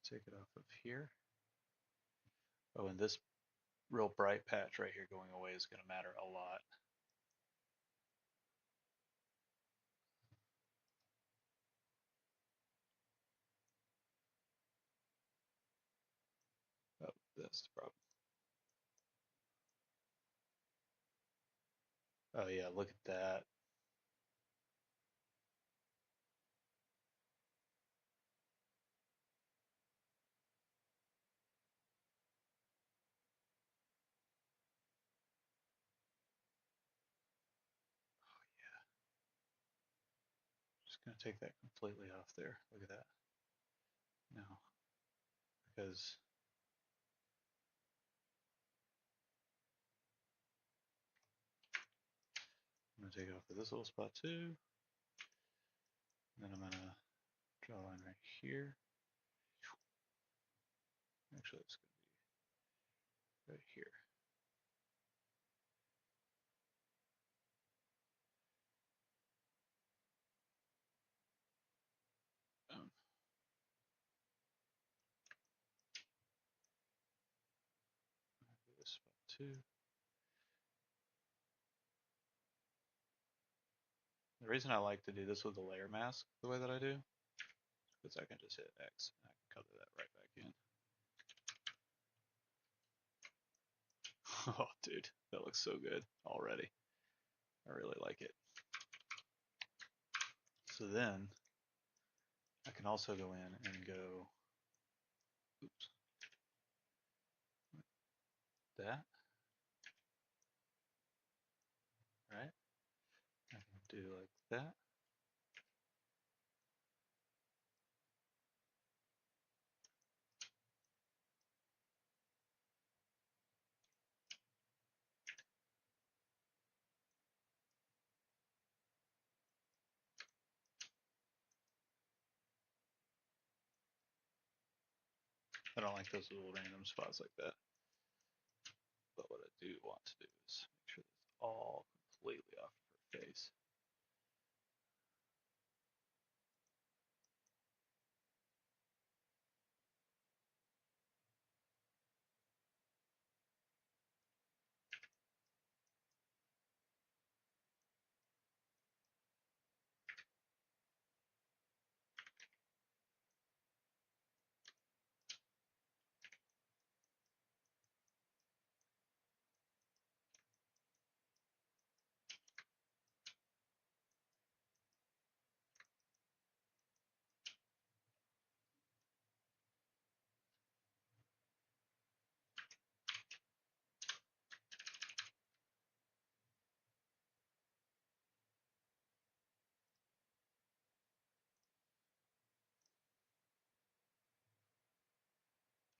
Take it off of here. Oh, and this real bright patch right here going away is gonna matter a lot. Oh, that's the problem. Oh yeah, look at that. Just gonna take that completely off there. Look at that. Now, because I'm gonna take it off of this little spot too. Then I'm gonna draw a line right here. Actually, it's gonna be right here. Um, this spot too. The reason I like to do this with the layer mask the way that I do is because I can just hit X and I can color that right back in. Oh, dude, that looks so good already. I really like it. So then I can also go in and go, oops, that, right? I can do like that. I don't like those little random spots like that. But what I do want to do is make sure that's all completely off of her face.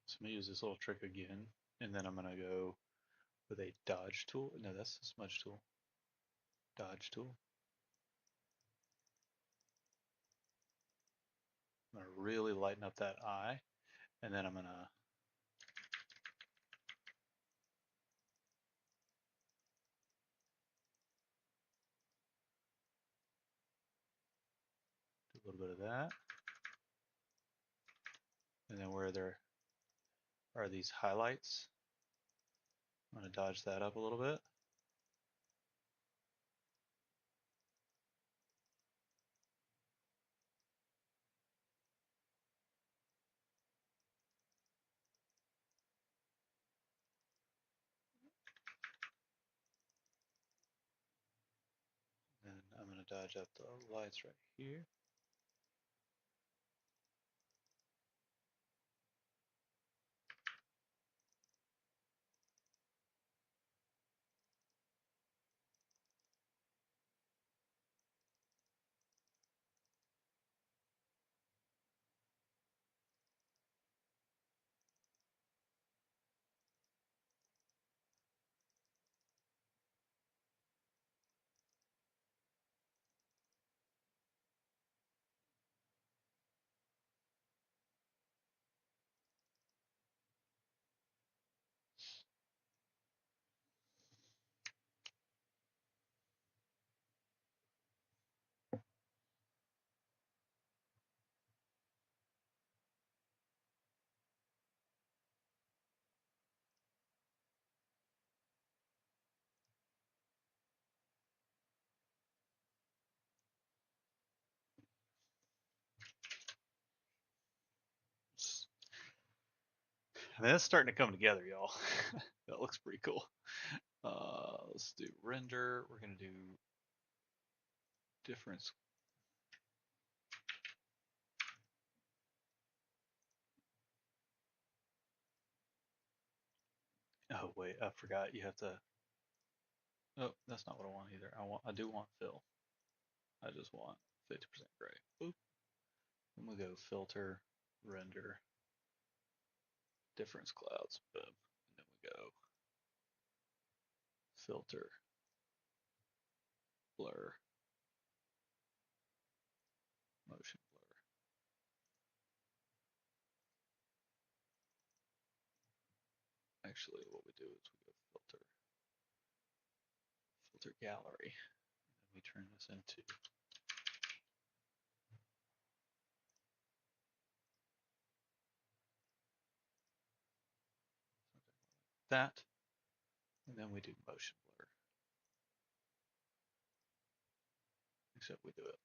So I'm gonna use this little trick again, and then I'm gonna go with a dodge tool. No, that's the smudge tool. Dodge tool. I'm gonna really lighten up that eye, and then I'm gonna do a little bit of that. And then where there are these highlights, I'm going to dodge that up a little bit. And I'm going to dodge up the lights right here. I mean, that's starting to come together, y'all. That looks pretty cool. Let's do render. We're going to do difference. Oh wait, I forgot. You have to. Oh, that's not what I want either. I do want fill. I just want 50% gray. Boop. Then we go filter, render, difference clouds. Boom. And then we go filter, blur, motion blur. Actually, what we do is we go filter gallery, and then we turn this into that, and then we do motion blur. Except we do it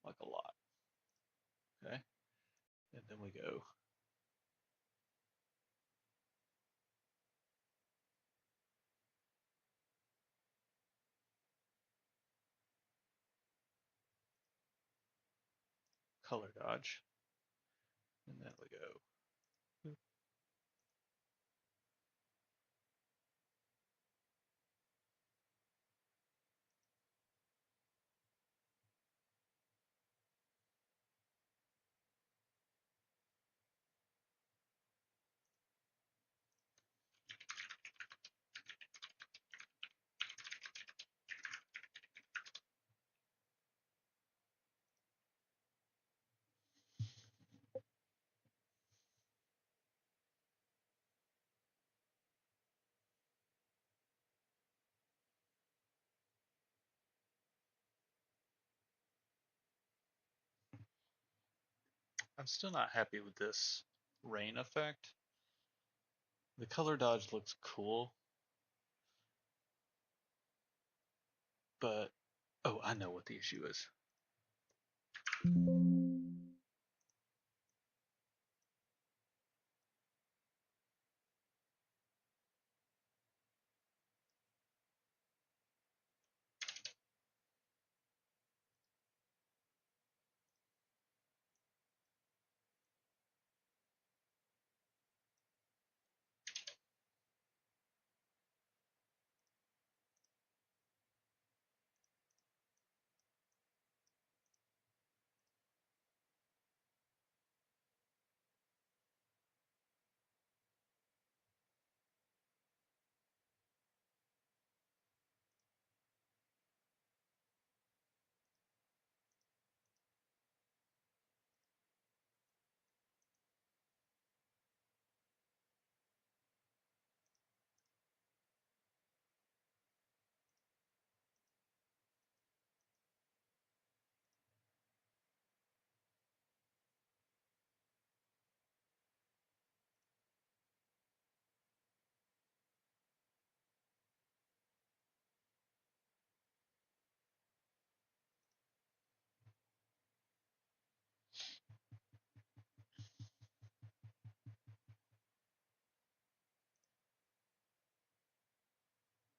like a lot. Okay, and then we go color dodge, and then we go I'm still not happy with this rain effect. The color dodge looks cool, but oh, I know what the issue is.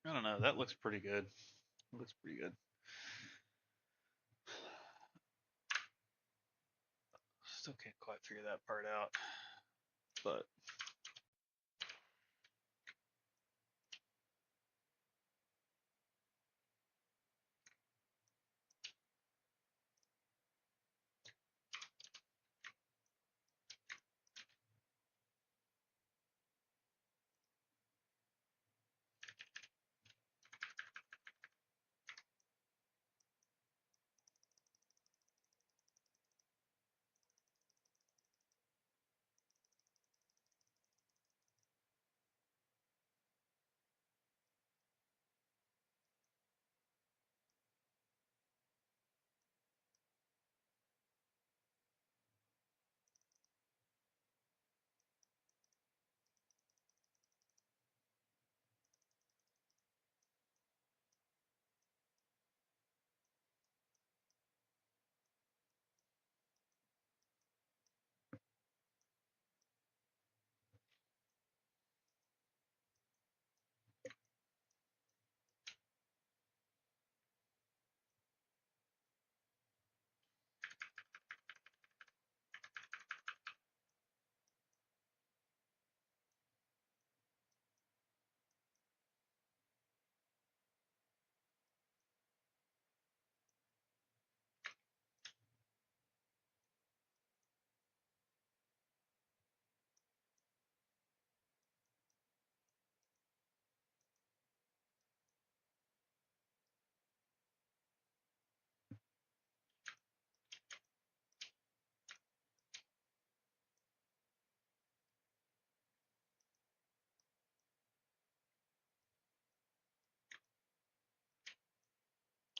I don't know. That looks pretty good. It looks pretty good. Still can't quite figure that part out, but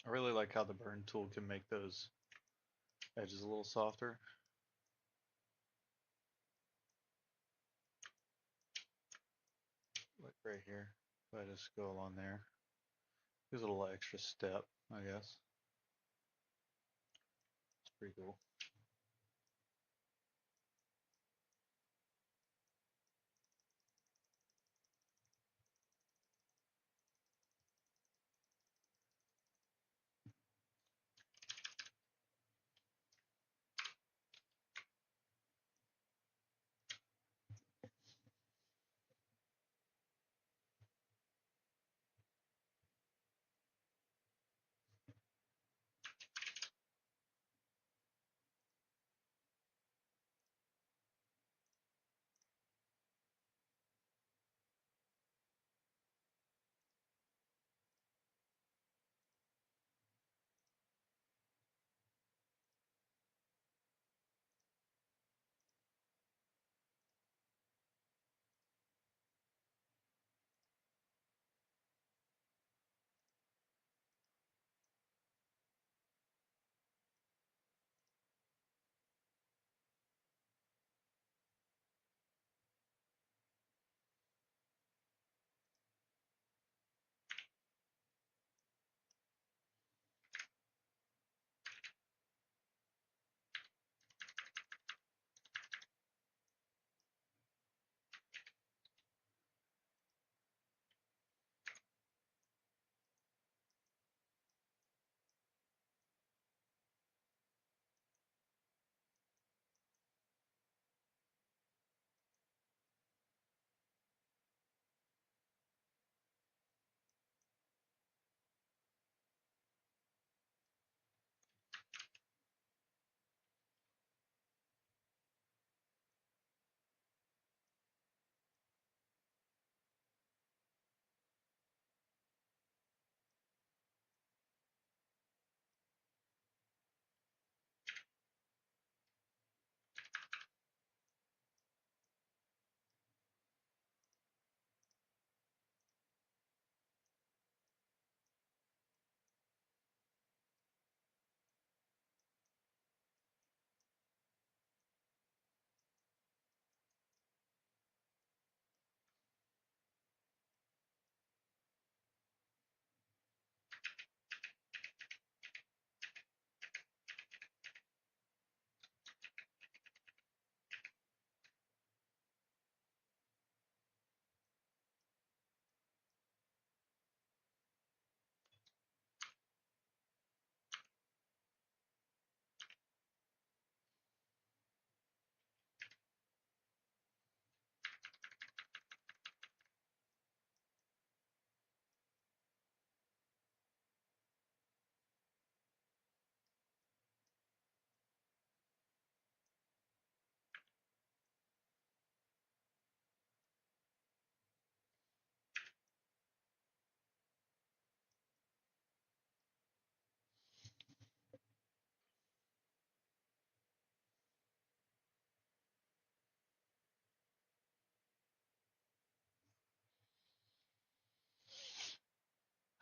I really like how the burn tool can make those edges a little softer. Like right here. If I just go along there. Gives it a little extra step, I guess. It's pretty cool.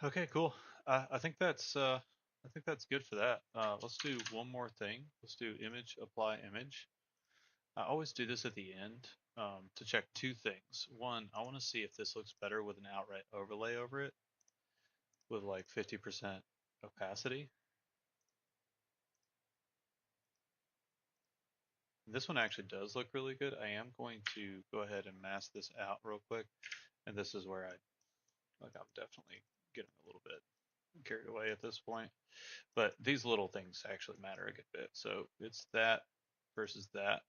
Okay, cool. I think that's good for that. Let's do one more thing. Let's do image, apply image. I always do this at the end to check two things. One, I want to see if this looks better with an outright overlay over it with like 50% opacity. This one actually does look really good. I am going to go ahead and mask this out real quick. And this is where I'm definitely getting a little bit carried away at this point. But these little things actually matter a good bit. So it's that versus that.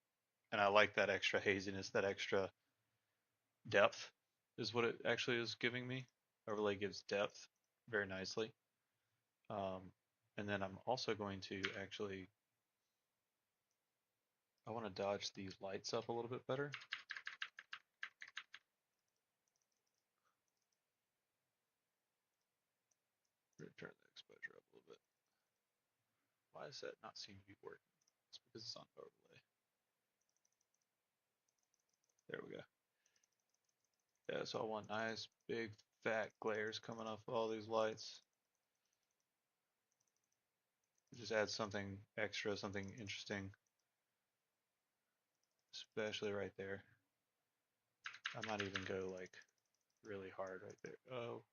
And I like that extra haziness, that extra depth is what it actually is giving me. Overlay gives depth very nicely. Um, and then I'm also going to actually, I want to dodge these lights up a little bit better. Turn the exposure up a little bit. Why does that not seem to be working? It's because it's on overlay. There we go. Yeah, so I want nice, big, fat glares coming off all these lights. Just add something extra, something interesting, especially right there. I might even go like really hard right there. Oh,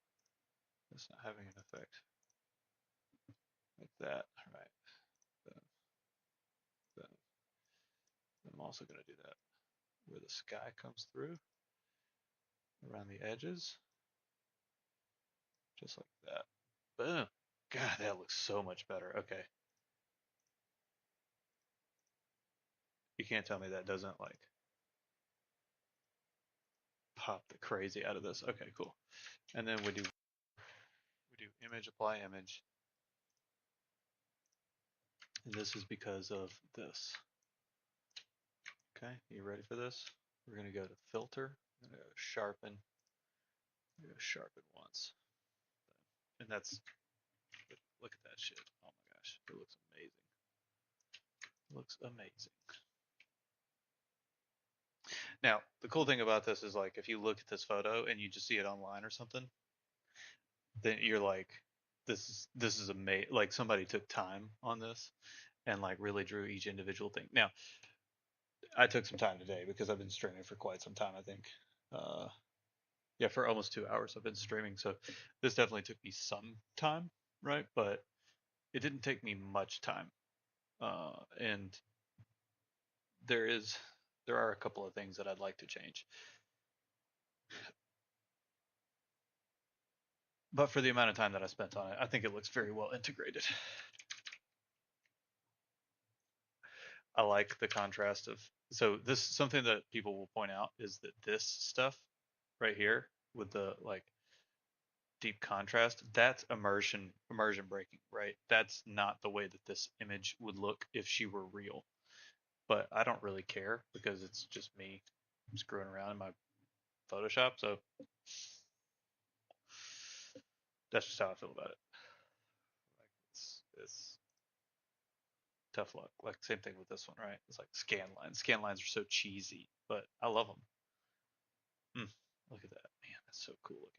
it's not having an effect. Like that. All right. Boom, boom. I'm also going to do that where the sky comes through around the edges, just like that. Boom. God, that looks so much better. Okay. You can't tell me that doesn't like pop the crazy out of this. Okay, cool. And then we do image, apply image. And this is because of this. Okay, you ready for this? We're going to go to filter, sharpen, sharpen once. And that's, look at that shit. Oh my gosh, it looks amazing. It looks amazing. Now, the cool thing about this is like if you look at this photo and you just see it online or something, then you're like, this is amazing. Like somebody took time on this and like really drew each individual thing. Now, I took some time today because I've been streaming for quite some time. I think, uh, yeah, for almost 2 hours I've been streaming. So this definitely took me some time, right? But it didn't take me much time. And there are a couple of things that I'd like to change. But for the amount of time that I spent on it, I think it looks very well integrated. I like the contrast of, so this something that people will point out is that this stuff right here with the like deep contrast, that's immersion breaking, right? That's not the way that this image would look if she were real. But I don't really care because it's just me screwing around in my Photoshop, so that's just how I feel about it. Like it's tough luck. Like same thing with this one, right? It's like scan lines. Scan lines are so cheesy, but I love them. Look at that, man. That's so cool looking.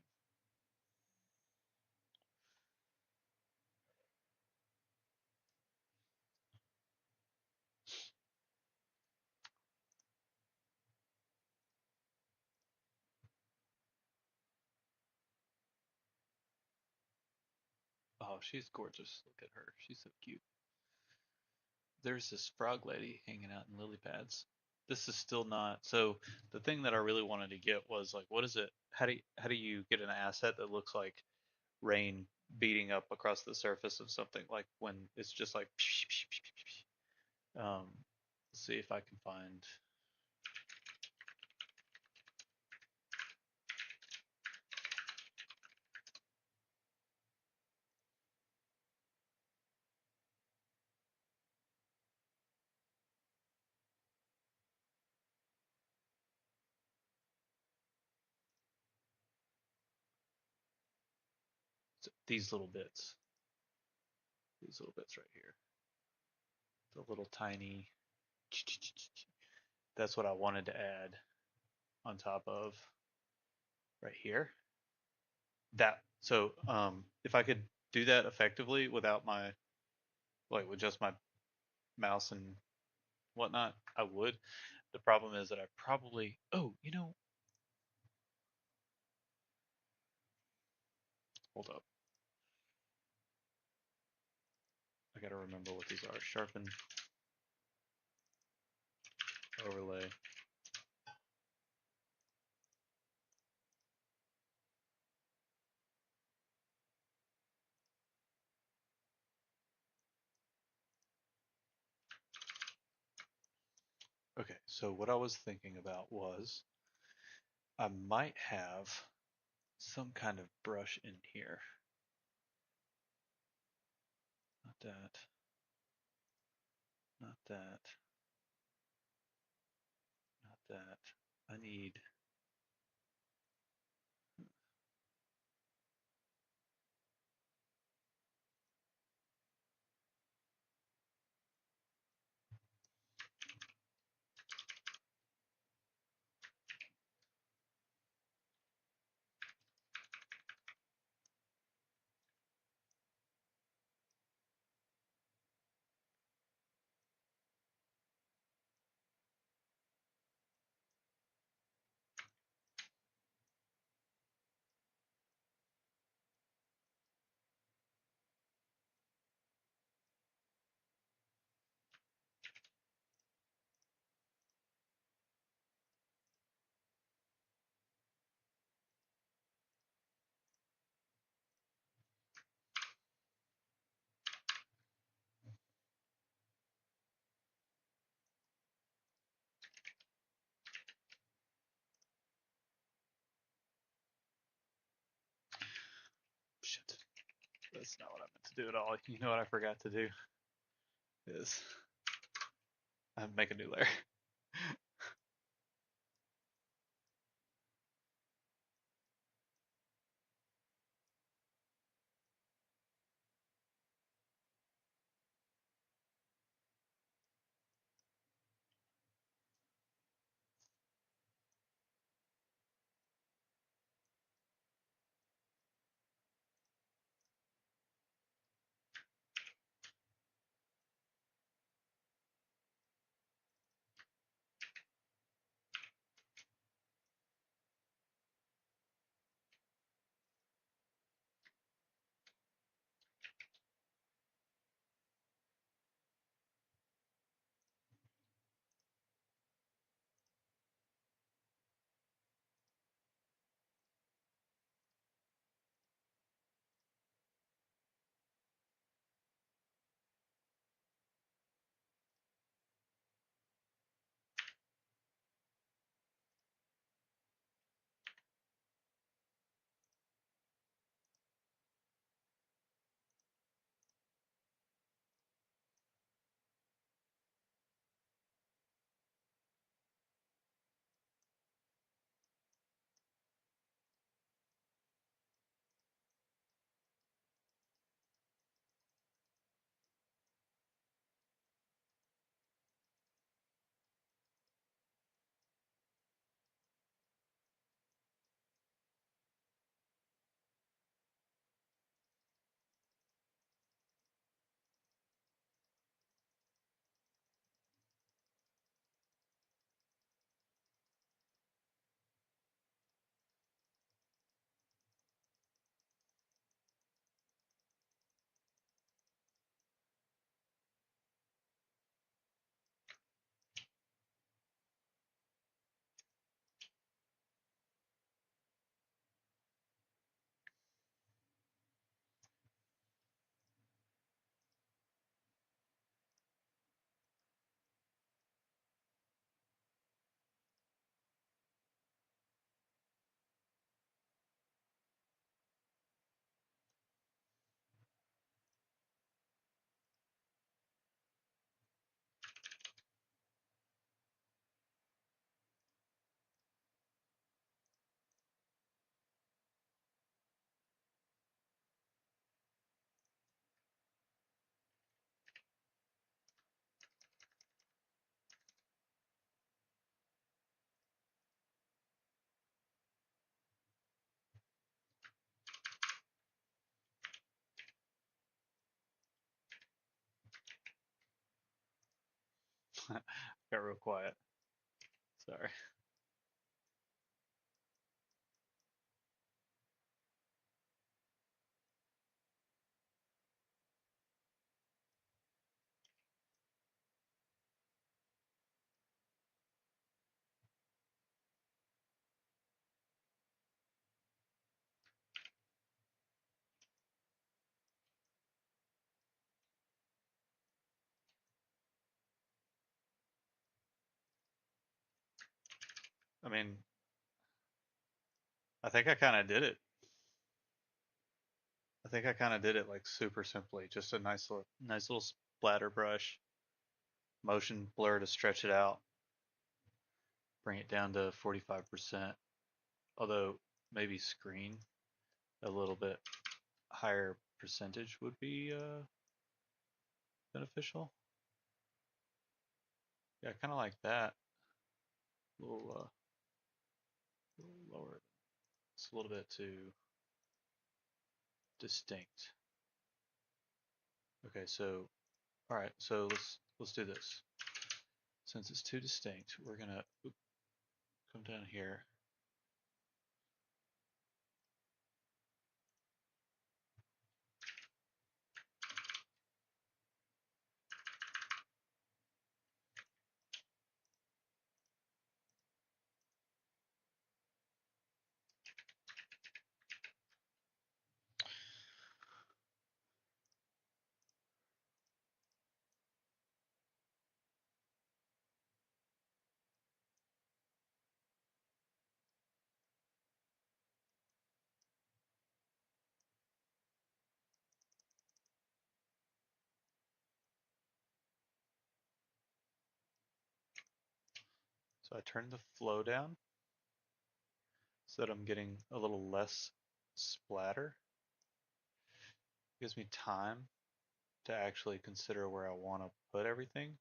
Oh, she's gorgeous. Look at her. She's so cute. There's this frog lady hanging out in lily pads. This is still not. So the thing that I really wanted to get was like, what is it? How do you get an asset that looks like rain beating up across the surface of something like when it's just like let's see if I can find these little bits. These little bits right here. The little tiny. That's what I wanted to add on top of right here. That So if I could do that effectively without my like with just my mouse and whatnot, I would. The problem is that I probably hold up. I gotta remember what these are. Sharpen, overlay. Okay, so what I was thinking about was I might have some kind of brush in here. Not that, not that, not that. I need, shit, that's not what I meant to do at all. You know what I forgot to do is I make a new layer. Got real quiet. Sorry. I mean, I think I kind of did it. I think I kind of did it like super simply. Just a nice little splatter brush, motion blur to stretch it out, bring it down to 45%. Although maybe screen a little bit higher percentage would be beneficial. Yeah, kind of like that. A little lower. It's a little bit too distinct. Okay, so all right, so let's do this. Since it's too distinct, we're gonna come down here. So I turn the flow down so that I'm getting a little less splatter. It gives me time to actually consider where I want to put everything.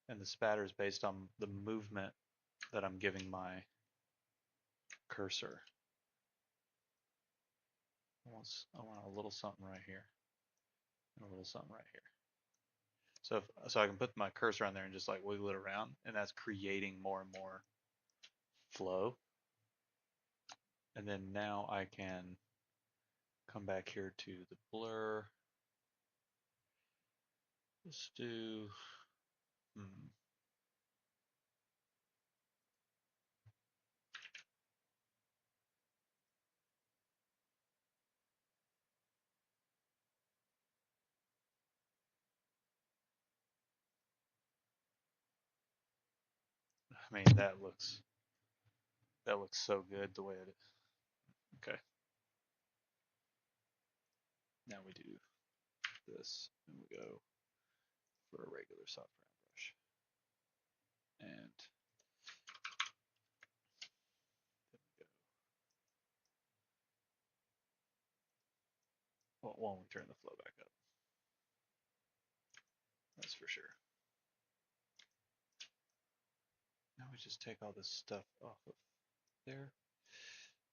And the spatter is based on the movement that I'm giving my cursor. I want a little something right here and a little something right here. So I can put my cursor on there and just like wiggle it around, and that's creating more and more flow. And then now I can come back here to the blur. Let's do, I mean, that looks so good the way it is. Okay. Now we do this, and we go for a regular soft round brush. And then we go, well, when we turn the flow back up. That's for sure. Now we just take all this stuff off of there.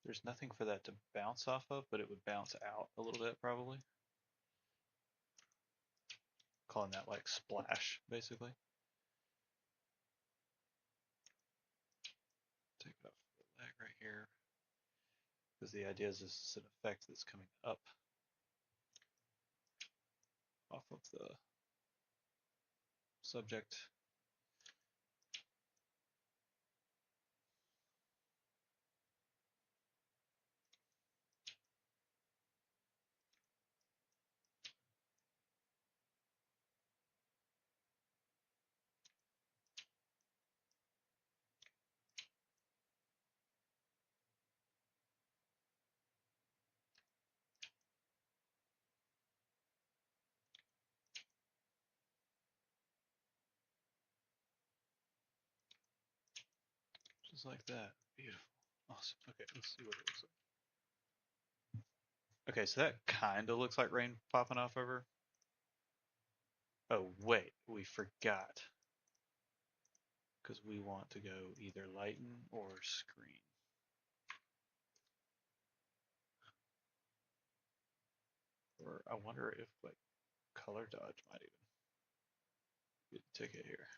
There's nothing for that to bounce off of, but it would bounce out a little bit probably. Calling that like splash, basically. Take it off the leg right here. Because the idea is this is an effect that's coming up off of the subject. Just like that. Beautiful. Awesome. Okay, let's see what it looks like. Okay, so that kind of looks like rain popping off over. Oh, wait, we forgot. Because we want to go either lighten or screen. Or I wonder if like color dodge might even get a ticket here.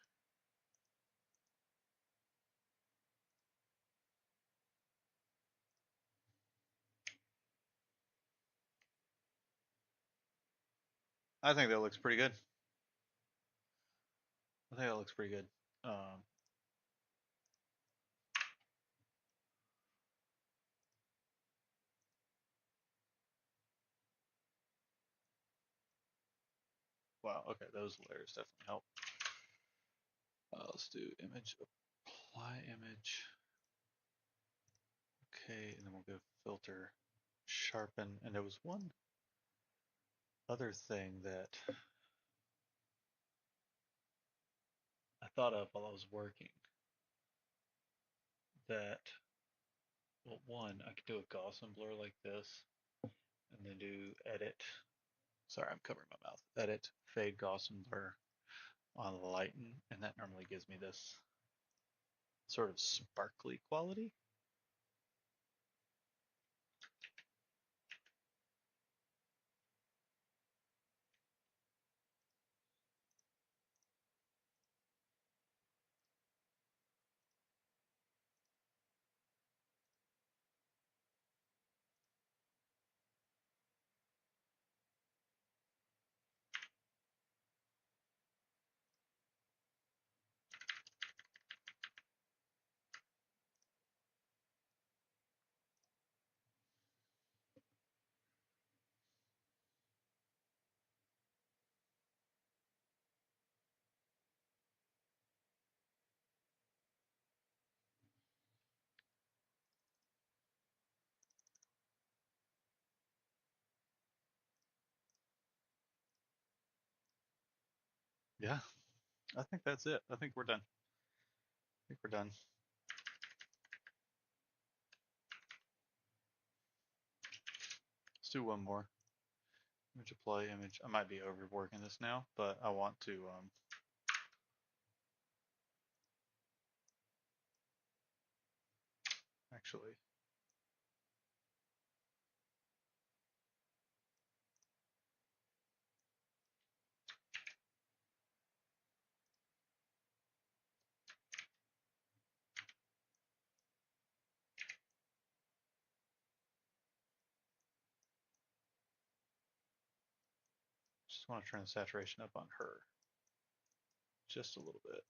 I think that looks pretty good. I think that looks pretty good. Um, wow, okay, those layers definitely help. Let's do image, apply image. Okay, and then we'll go filter, sharpen, and there was one other thing that I thought of while I was working that, well, one, I could do a Gaussian blur like this, and then do edit. Sorry, I'm covering my mouth. Edit, fade, Gaussian blur on lighten, and that normally gives me this sort of sparkly quality. Yeah, I think that's it. I think we're done. I think we're done. Let's do one more. Image apply image. I might be overworking this now, but I want to actually just want to turn the saturation up on her just a little bit.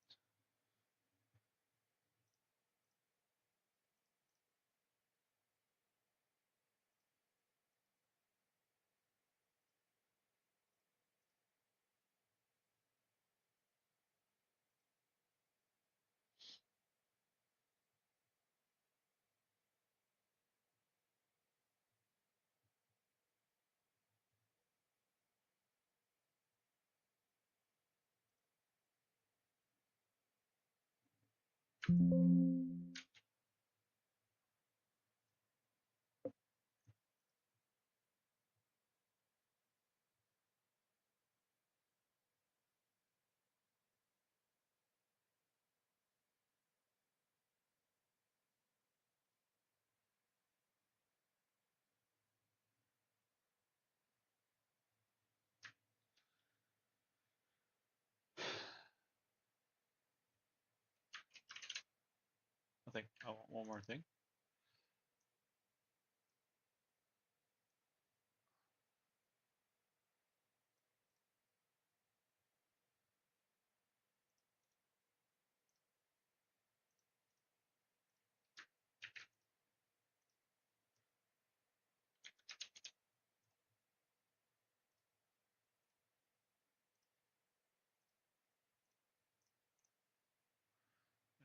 I think I want one more thing.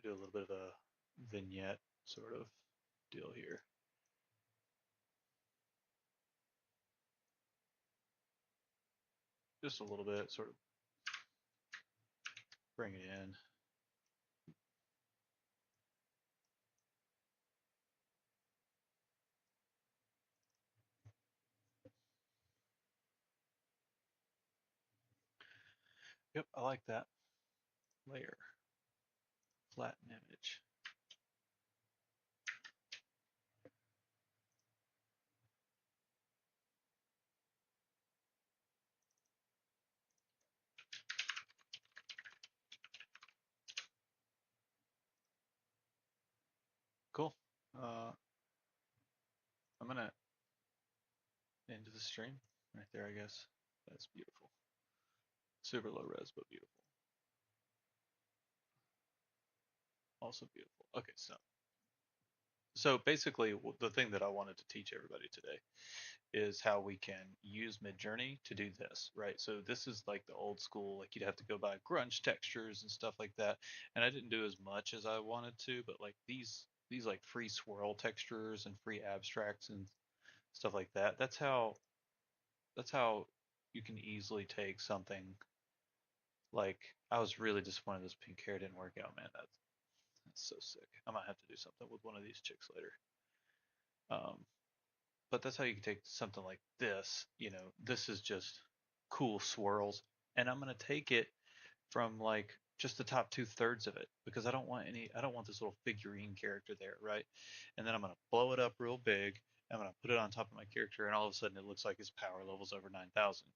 Do a little bit of a vignette sort of deal here. Just a little bit, sort of bring it in. Yep, I like that. Layer, flatten image. Cool. I'm gonna end the stream right there, I guess. That's beautiful. Super low res, but beautiful. Also beautiful. Okay, so basically, the thing that I wanted to teach everybody today is how we can use Midjourney to do this, right? So this is like the old school, like you'd have to go buy grunge textures and stuff like that. And I didn't do as much as I wanted to, but like these like free swirl textures and free abstracts and stuff like that. That's how you can easily take something like I was really disappointed this pink hair didn't work out, man. That's so sick. I might have to do something with one of these chicks later. Um, but that's how you can take something like this. This is just cool swirls, and I'm gonna take it from like just the top 2/3 of it because I don't want this little figurine character there, right? And then I'm gonna blow it up real big. I'm gonna put it on top of my character, and all of a sudden it looks like his power level's over 9,000.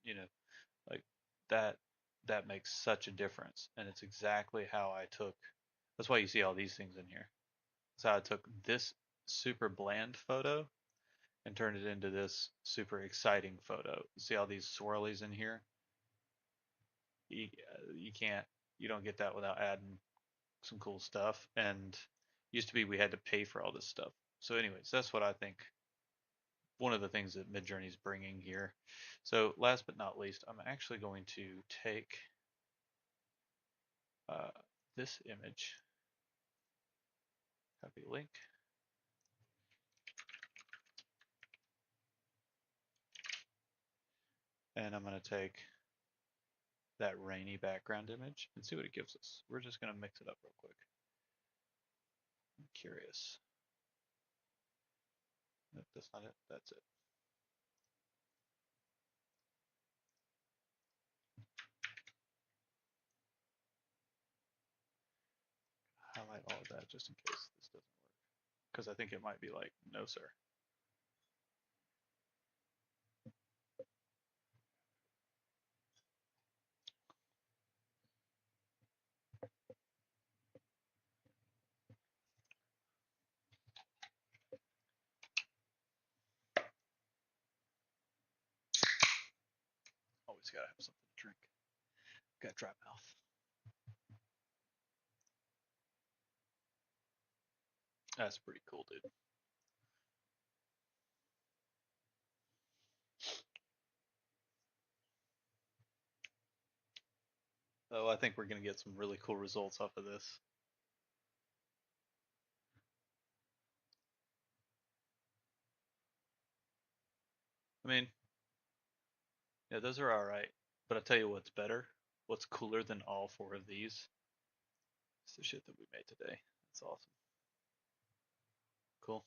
Like that. That makes such a difference, and it's exactly how I took. That's why you see all these things in here. So I took this super bland photo and turned it into this super exciting photo. See all these swirlies in here? You can't, you don't get that without adding some cool stuff. And used to be we had to pay for all this stuff. So, anyways, that's what I think. One of the things that Midjourney is bringing here. So, last but not least, I'm actually going to take uh, this image, copy link, and I'm going to take that rainy background image and see what it gives us. We're just going to mix it up real quick. I'm curious. Nope, that's not it. That's it. Highlight all of that just in case this doesn't work. Because I think it might be like, no, sir. Always gotta have something to drink. Got dry mouth. That's pretty cool, dude. Oh, I think we're gonna get some really cool results off of this. I mean, yeah, those are all right. But I'll tell you what's better. What's cooler than all four of these? It's the shit that we made today. That's awesome. Cool.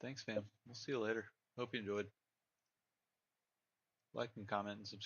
Thanks, fam. We'll see you later. Hope you enjoyed. Like and comment and subscribe.